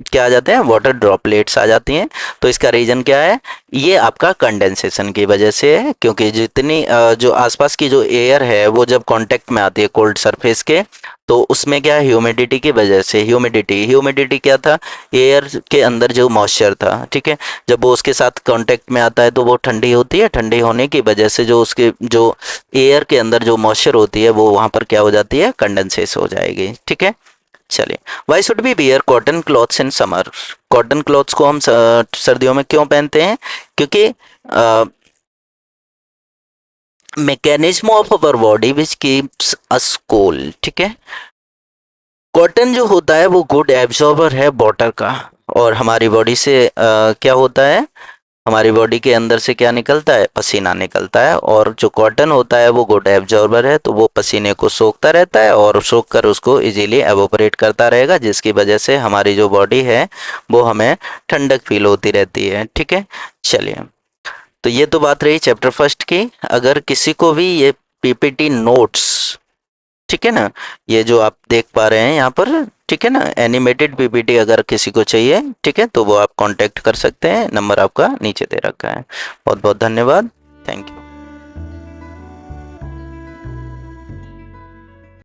क्या आ जाते हैं, वाटर ड्रॉपलेट्स आ जाती हैं। तो इसका रीज़न क्या है, ये आपका कंडेंसेशन की वजह से है, क्योंकि जितनी जो आसपास की जो एयर है वो जब कांटेक्ट में आती है कोल्ड सरफेस के, तो उसमें क्या है, ह्यूमिडिटी की वजह से, ह्यूमिडिटी क्या था, एयर के अंदर जो मॉइस्चर था, ठीक है, जब वो उसके साथ कांटेक्ट में आता है तो वो ठंडी होती है, ठंडी होने की वजह से जो उसके जो एयर के अंदर जो मॉइस्चर होती है वो वहाँ पर क्या हो जाती है, कंडेंसेस हो जाएगी। ठीक है, चलिए, why should be wear cotton clothes in summer? Cotton clothes को हम सर्दियों में क्यों पहनते हैं, क्योंकि mechanism of our body which keeps us cool. ठीक है, कॉटन जो होता है वो गुड एब्जॉर्बर है वाटर का, और हमारी बॉडी से क्या होता है, हमारी बॉडी के अंदर से क्या निकलता है, पसीना निकलता है, और जो कॉटन होता है वो गुड एब्जॉर्बर है, तो वो पसीने को सोखता रहता है और सोख कर उसको इजीली एवोपरेट करता रहेगा, जिसकी वजह से हमारी जो बॉडी है वो हमें ठंडक फील होती रहती है। ठीक है, चलिए, तो ये तो बात रही चैप्टर फर्स्ट की। अगर किसी को भी ये पीपीटी नोट्स, ठीक है ना, ये जो आप देख पा रहे हैं यहाँ पर, ठीक है ना, एनिमेटेड पीपीटी अगर किसी को चाहिए, ठीक है, तो वो आप कांटेक्ट कर सकते हैं, नंबर आपका नीचे दे रखा है। बहुत बहुत धन्यवाद, थैंक यू।